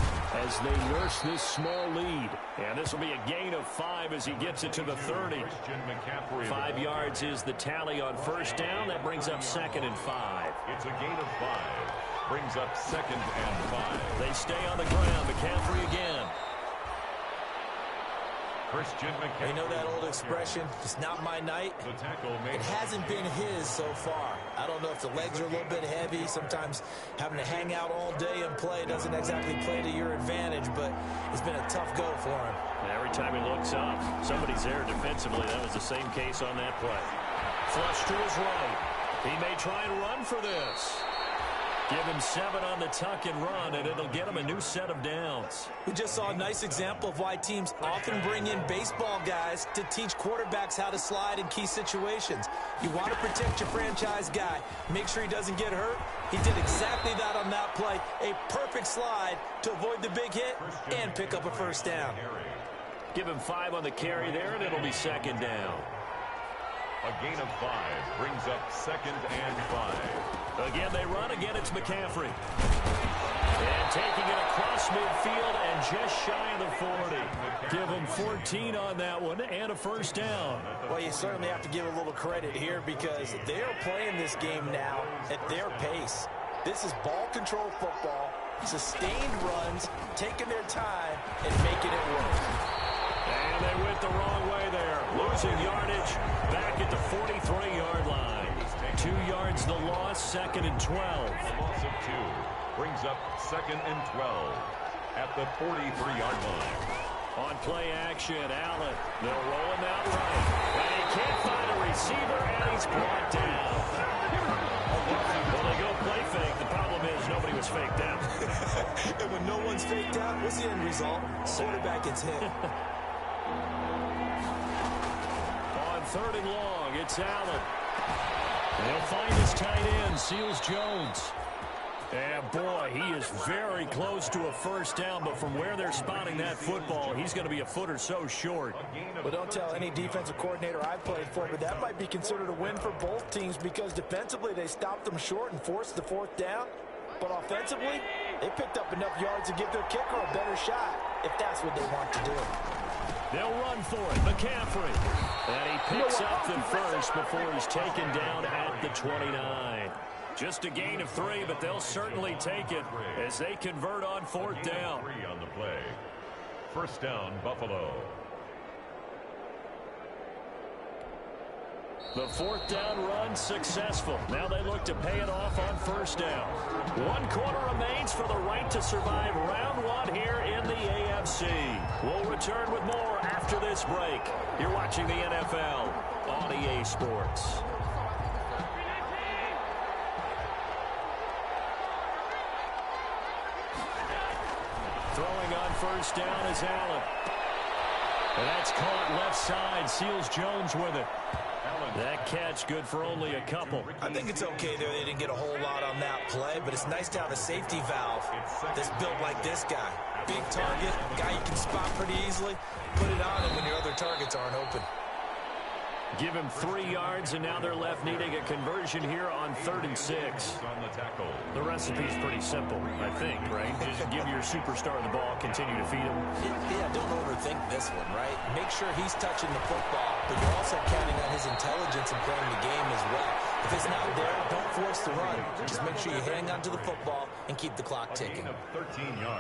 as they nurse this small lead. And this will be a gain of 5 as he gets it to the 30. 5 yards is the tally on first down. That brings up 2nd and 5. It's a gain of 5. Brings up 2nd and 5. They stay on the ground. McCaffrey again. You know that old expression, it's not my night? It hasn't been his so far. I don't know if the legs are a little bit heavy. Sometimes having to hang out all day and play doesn't exactly play to your advantage, but it's been a tough go for him. Every time he looks up, somebody's there defensively. That was the same case on that play. Flush to his right. He may try and run for this. Give him 7 on the tuck and run, and it'll get him a new set of downs. We just saw a nice example of why teams often bring in baseball guys to teach quarterbacks how to slide in key situations. You want to protect your franchise guy. Make sure he doesn't get hurt. He did exactly that on that play. A perfect slide to avoid the big hit and pick up a first down. Give him 5 on the carry there, and it'll be 2nd down. A gain of 5 brings up 2nd and 5. Again, they run. Again, it's McCaffrey. And taking it across midfield and just shy of the 40. Give him 14 on that one and a first down. Well, you certainly have to give a little credit here because they are playing this game now at their pace. This is ball control football, sustained runs, taking their time and making it work. And they went the wrong way there. Losing yardage back at the 43-yard line. 2 yards the loss, 2nd and 12. A loss of 2 brings up 2nd and 12 at the 43-yard line. On play action, Allen. They'll roll him out right. And he can't find a receiver, and he's brought down. Well, they go play fake. The problem is nobody was faked out. And when no one's faked out, what's the end result? Quarterback gets hit. On 3rd and long, it's Allen. They'll find his tight end, Seals Jones. And boy, he is very close to a first down, but from where they're spotting that football, he's going to be a foot or so short. Well, don't tell any defensive coordinator I've played for, but that might be considered a win for both teams because defensively they stopped them short and forced the 4th down. But offensively, they picked up enough yards to give their kicker a better shot if that's what they want to do. They'll run for it. McCaffrey. And he picks up the first before he's taken down at the 29. Just a gain of 3, but they'll certainly take it as they convert on 4th down. 3 on the play. First down, Buffalo. The 4th down run successful. Now they look to pay it off on first down. 1 quarter remains for the right to survive round 1 here in the AFC. We'll return with more after this break. You're watching the NFL on EA Sports. Throwing on first down is Allen. And that's caught left side. Seals Jones with it. Allen That catch good for only a couple. I think it's okay there. They didn't get a whole lot on that play, but it's nice to have a safety valve that's built like this guy. Big target, guy you can spot pretty easily. Put it on him when your other targets aren't open. Give him 3 yards, and now they're left needing a conversion here on 3rd and 6. The recipe's pretty simple, I think, right? Just give your superstar the ball, continue to feed him. Yeah, don't overthink this one, right? Make sure he's touching the football, but you're also counting on his intelligence in playing the game as well. If it's not there, don't force the run. Just make sure you hang on to the football and keep the clock ticking.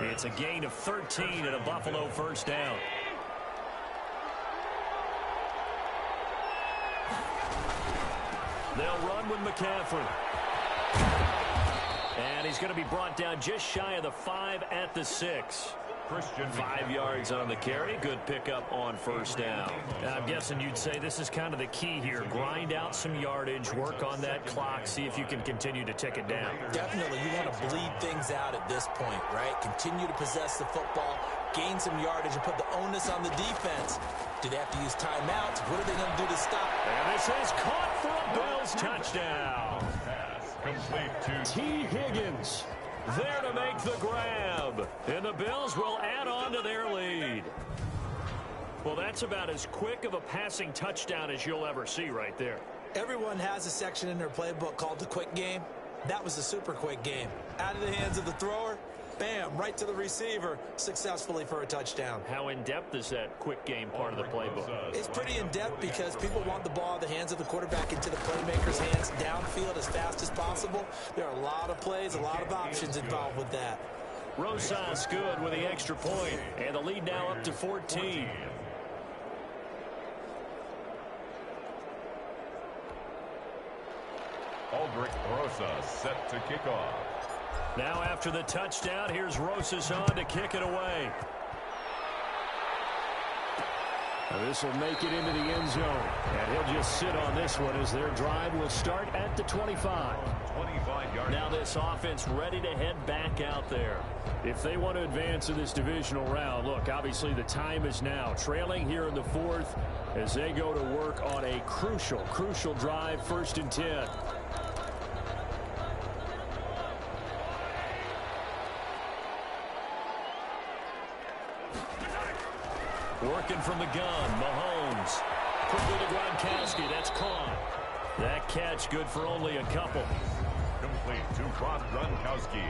It's a gain of 13 and a Buffalo first down. They'll run with McCaffrey. And he's going to be brought down just shy of the 5 at the 6. 5 yards on the carry. Good pickup on first down. I'm guessing you'd say this is kind of the key here. Grind out some yardage, work on that clock, see if you can continue to tick it down. Definitely. You want to bleed things out at this point, right? Continue to possess the football, gain some yardage, and put the onus on the defense. Do they have to use timeouts? What are they going to do to stop? And this is caught for a Bills touchdown. T. Higgins there to make the grab. And the Bills will add on to their lead. Well, that's about as quick of a passing touchdown as you'll ever see right there. Everyone has a section in their playbook called the quick game. That was the super quick game. Out of the hands of the thrower, bam, right to the receiver, successfully for a touchdown. How in-depth is that quick game part of the playbook? It's pretty in-depth because people want the ball in the hands of the quarterback into the playmaker's hands downfield as fast as possible. There are a lot of plays, a lot of options involved with that. Rosas good with the extra point, and the lead now up to 14. Aldrich Rosas set to kick off. Now after the touchdown, here's Rosas on to kick it away. This will make it into the end zone. And he'll just sit on this one as their drive will start at the 25. 25 yards. Now this offense ready to head back out there. If they want to advance in this divisional round, look, obviously the time is now. Trailing here in the 4th as they go to work on a crucial drive, 1st and 10. Working from the gun, Mahomes. Quickly to Gronkowski, that's caught. That catch good for only a couple. Complete to Gronkowski.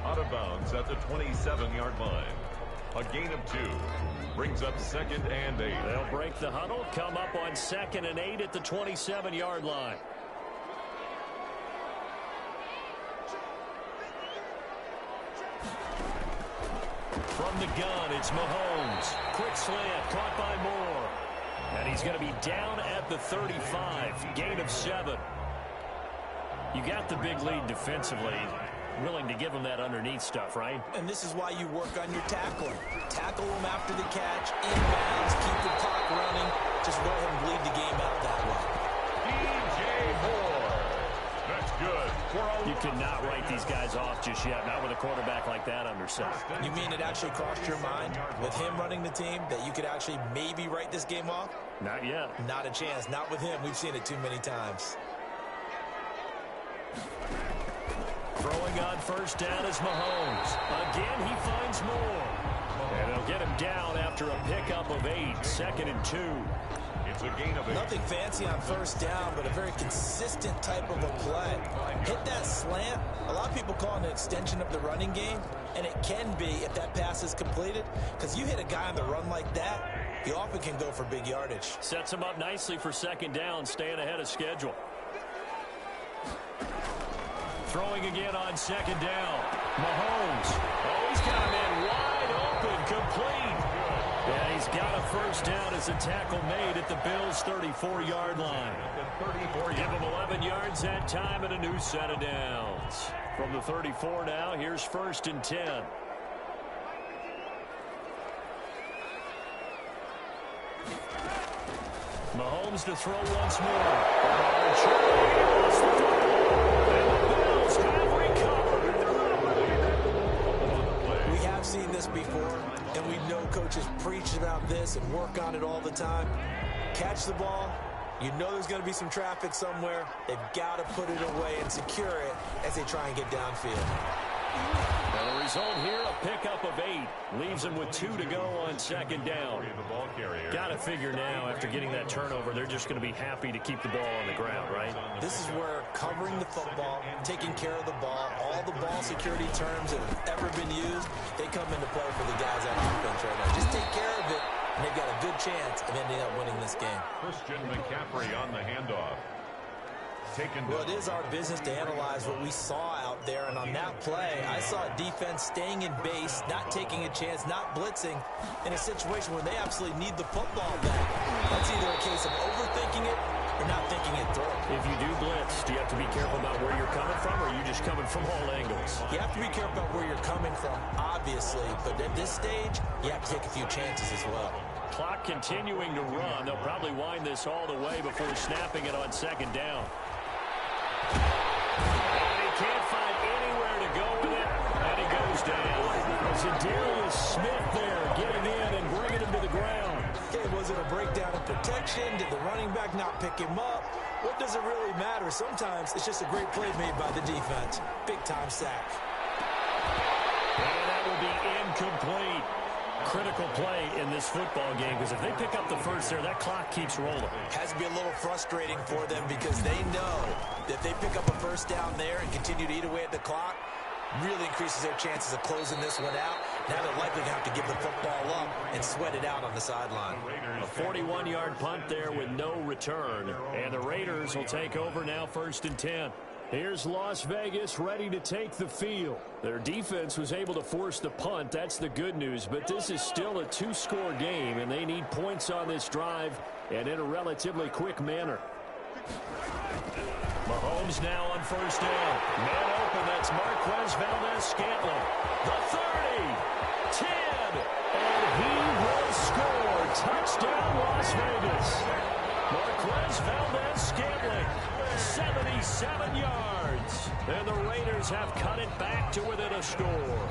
Out of bounds at the 27-yard line. A gain of 2. Brings up 2nd and 8. They'll break the huddle, come up on 2nd and 8 at the 27-yard line. From the gun, it's Mahomes. Quick slant, caught by Moore. And he's going to be down at the 35. Gain of 7. You got the big lead defensively. Willing to give him that underneath stuff, right? And this is why you work on your tackling. Tackle them after the catch, inbounds, keep the clock running. Just go ahead and bleed the game out that way. DJ Moore. That's good. You cannot write these guys off just yet, not with a quarterback like that under center. You mean it actually crossed your mind with him running the team that you could actually maybe write this game off? Not yet. Not a chance. Not with him. We've seen it too many times. Throwing on first down is Mahomes. Again, he finds Moore. And they'll get him down after a pickup of 8. 2nd and 2. It's a gain of 8. Nothing fancy on first down, but a very consistent type of a play. Hit that slant. A lot of people call it an extension of the running game, and it can be if that pass is completed, because you hit a guy on the run like that, he often can go for big yardage. Sets him up nicely for 2nd down, staying ahead of schedule. Throwing again on 2nd down. Mahomes. Oh, he's got a man wide open, complete. And he's got a first down as a tackle made at the Bills' 34-yard line. Give him 11 yards that time and a new set of downs. From the 34 now, here's 1st and 10. Mahomes to throw once more. We have seen this before, and we know coaches preach about this and work on it all the time. Catch the ball, You know there's going to be some traffic somewhere. They've got to put it away and secure it as they try and get downfield. And the result here, a pickup of 8. Leaves them with 2 to go on second down. Got to figure now, after getting that turnover, they're just going to be happy to keep the ball on the ground, right? This is where covering the football, taking care of the ball, all the ball security terms that have ever been used, they come into play for the guys on offense right now. Just take care of it, and they've got a good chance of ending up winning this game. Christian McCaffrey on the handoff. Well, it is our business to analyze what we saw out there, and on that play, I saw a defense staying in base, not taking a chance, not blitzing, in a situation where they absolutely need the football back. That's either a case of overthinking it or not thinking it through. If you do blitz, do you have to be careful about where you're coming from, or are you just coming from all angles? You have to be careful about where you're coming from, obviously, but at this stage, you have to take a few chances as well. Clock continuing to run. They'll probably wind this all the way before snapping it on second down. And he can't find anywhere to go with it, and he goes down. Darius Smith there getting in and bringing him to the ground. Okay, was it a breakdown of protection? Did the running back not pick him up? What does it really matter? Sometimes it's just a great play made by the defense. Big-time sack. And that will be incomplete. Critical play in this football game, because if they pick up the first there, that clock keeps rolling. Has to be a little frustrating for them because they know that if they pick up a first down there and continue to eat away at the clock, really increases their chances of closing this one out. Now they're likely going to have to give the football up and sweat it out on the sideline. A 41-yard punt there with no return, and the Raiders will take over now, 1st and 10. Here's Las Vegas ready to take the field. Their defense was able to force the punt. That's the good news. But this is still a 2-score game, and they need points on this drive and in a relatively quick manner. Mahomes now on 1st down. Man open, that's Marquez Valdez-Scantling. The 30, 10, and he will score. Touchdown, Las Vegas. Marquez Valdez-Scantling. 77 yards. And the Raiders have cut it back to within a score.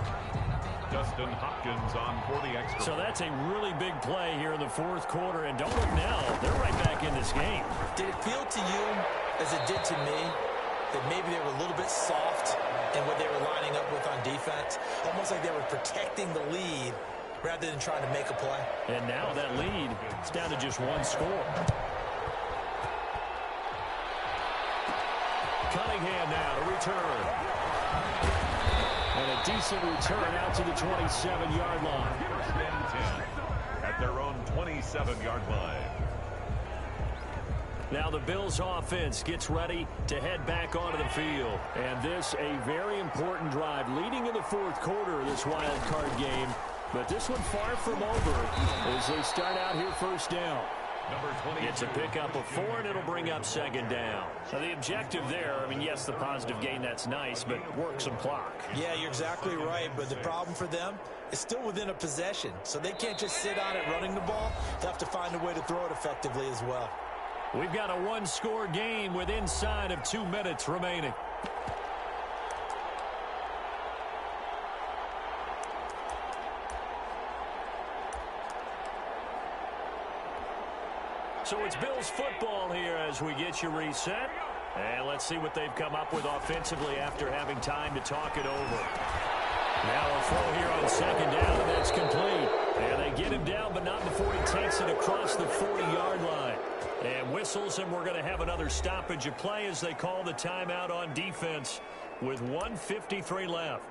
Dustin Hopkins on for the extra. So that's a really big play here in the 4th quarter. And don't look now, they're right back in this game. Did it feel to you, as it did to me, that maybe they were a little bit soft in what they were lining up with on defense? Almost like they were protecting the lead rather than trying to make a play. And now that lead is down to just 1 score. Cunningham now to return. And a decent return out to the 27-yard line. 1st and 10 at their own 27-yard line. Now the Bills offense gets ready to head back onto the field. And this a very important drive leading in the 4th quarter of this wild card game. But this one far from over as they start out here 1st down. It's a pickup of 4, and it'll bring up 2nd down. So the objective there, I mean, yes, the positive gain, that's nice, but work some clock. Yeah, you're exactly right, but the problem for them is still within a possession. So they can't just sit on it running the ball. They have to find a way to throw it effectively as well. We've got a 1-score game with inside of 2 minutes remaining. So it's Bills football here as we get you reset. And let's see what they've come up with offensively after having time to talk it over. Now a throw here on 2nd down, and that's complete. And they get him down, but not before he takes it across the 40-yard line. And whistles, and we're going to have another stoppage of play as they call the timeout on defense with 1:53 left.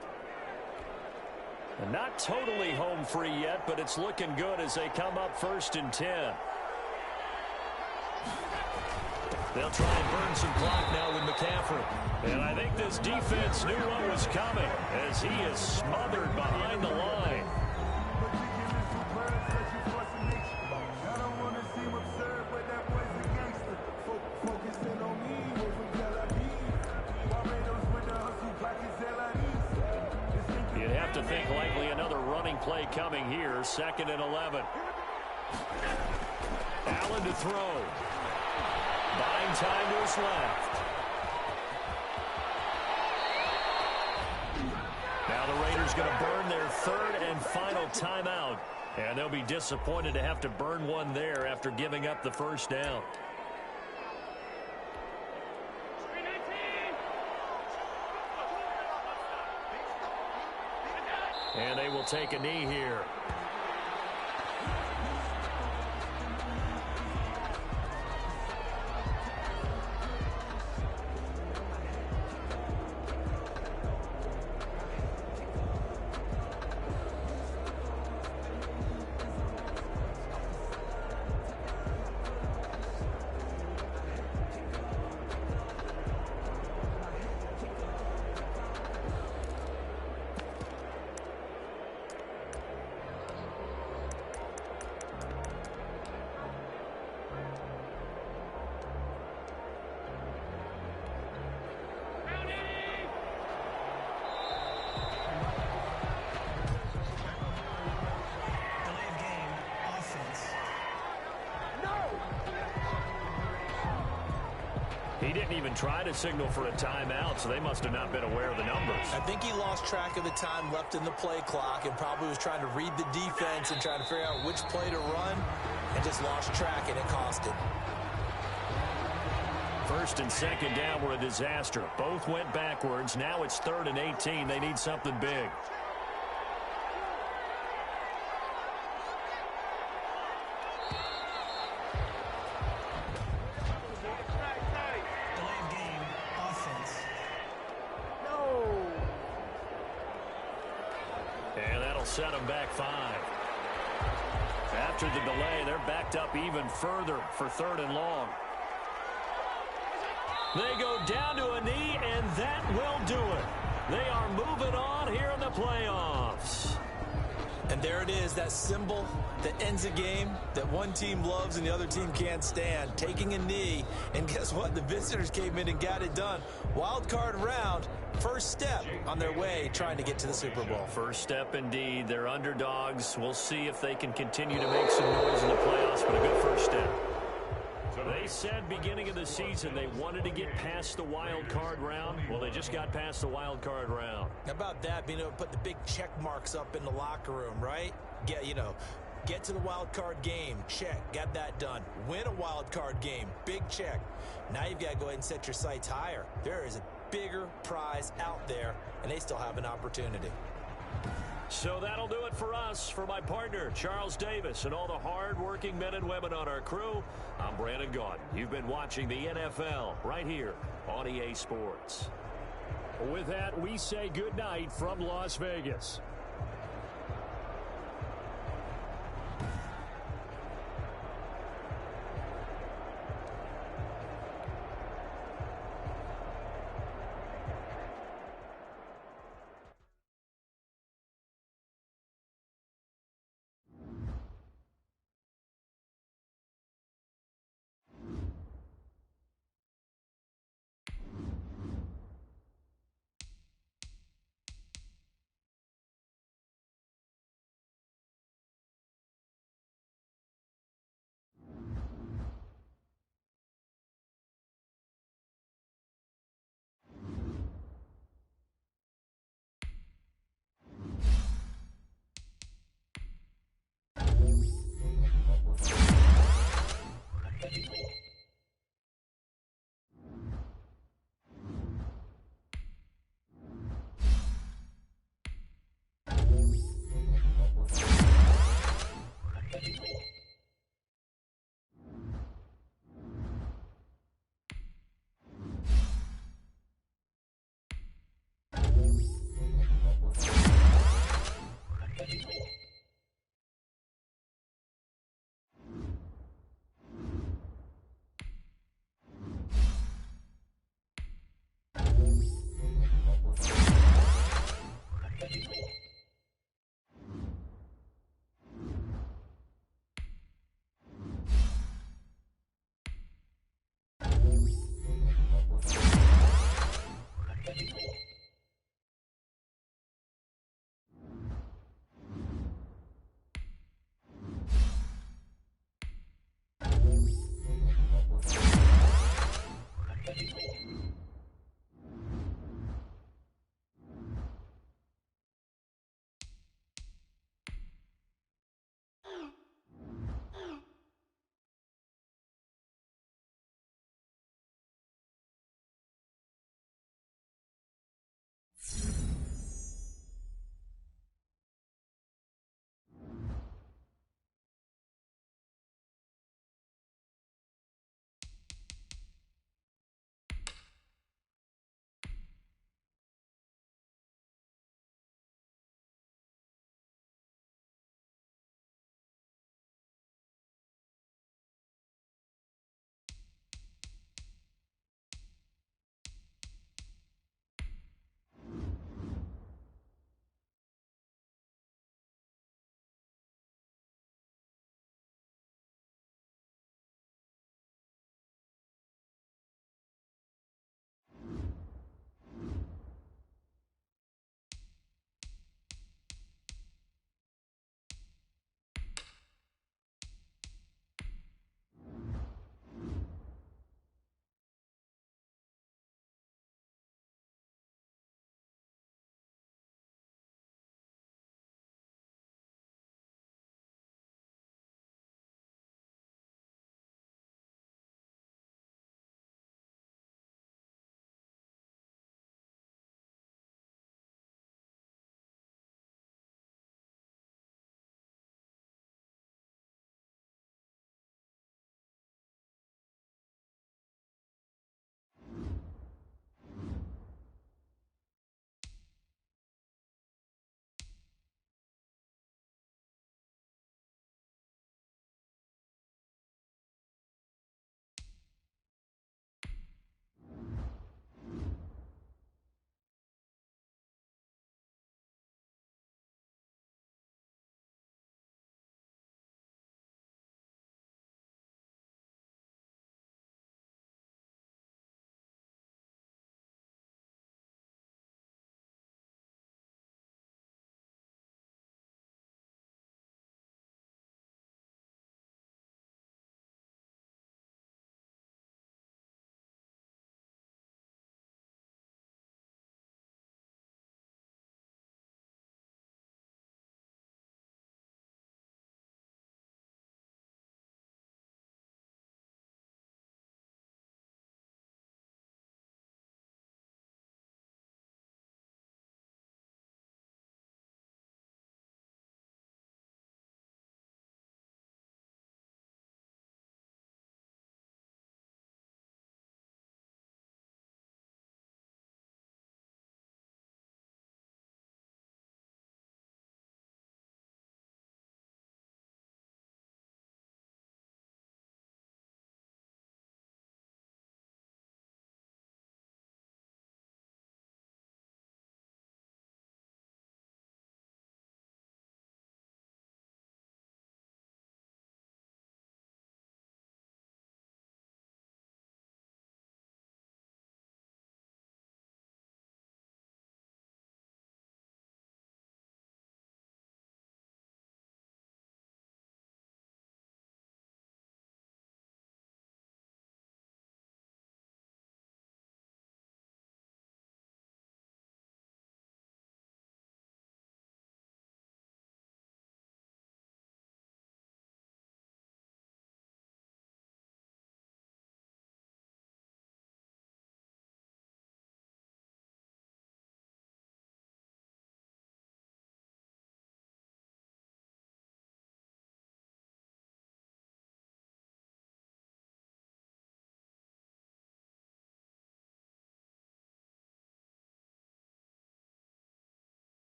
And not totally home free yet, but it's looking good as they come up 1st and 10. They'll try and burn some clock now with McCaffrey. And I think this defense knew what was coming as he is smothered behind the line. You'd have to think likely another running play coming here. 2nd and 11. Allen to throw. Buying time to his left. Now the Raiders going to burn their 3rd and final timeout. And they'll be disappointed to have to burn one there after giving up the 1st down. And they will take a knee here. He didn't even try to signal for a timeout, so they must have not been aware of the numbers. I think he lost track of the time left in the play clock and probably was trying to read the defense and trying to figure out which play to run and just lost track, and it cost him. First and second down were a disaster. Both went backwards. Now it's 3rd and 18. They need something big. Set them back 5. After the delay, they're backed up even further for 3rd and long. They go down to a knee, and that will do it. They are moving on here in the playoffs. And there it is, that symbol that ends a game that one team loves and the other team can't stand. Taking a knee, and guess what? The visitors came in and got it done. Wild card round, first step on their way trying to get to the Super Bowl. First step indeed. They're underdogs. We'll see if they can continue to make some noise in the playoffs, but a good first step. They said beginning of the season they wanted to get past the wild card round. Well, they just got past the wild card round. How about that, being able to put the big check marks up in the locker room, right? Get to the wild card game, check, got that done. Win a wild card game, big check. Now you've got to go ahead and set your sights higher. There is a bigger prize out there, and they still have an opportunity. So that'll do it for us. For my partner, Charles Davis, and all the hard-working men and women on our crew, I'm Brandon Gaudin. You've been watching the NFL right here on EA Sports. With that, we say goodnight from Las Vegas.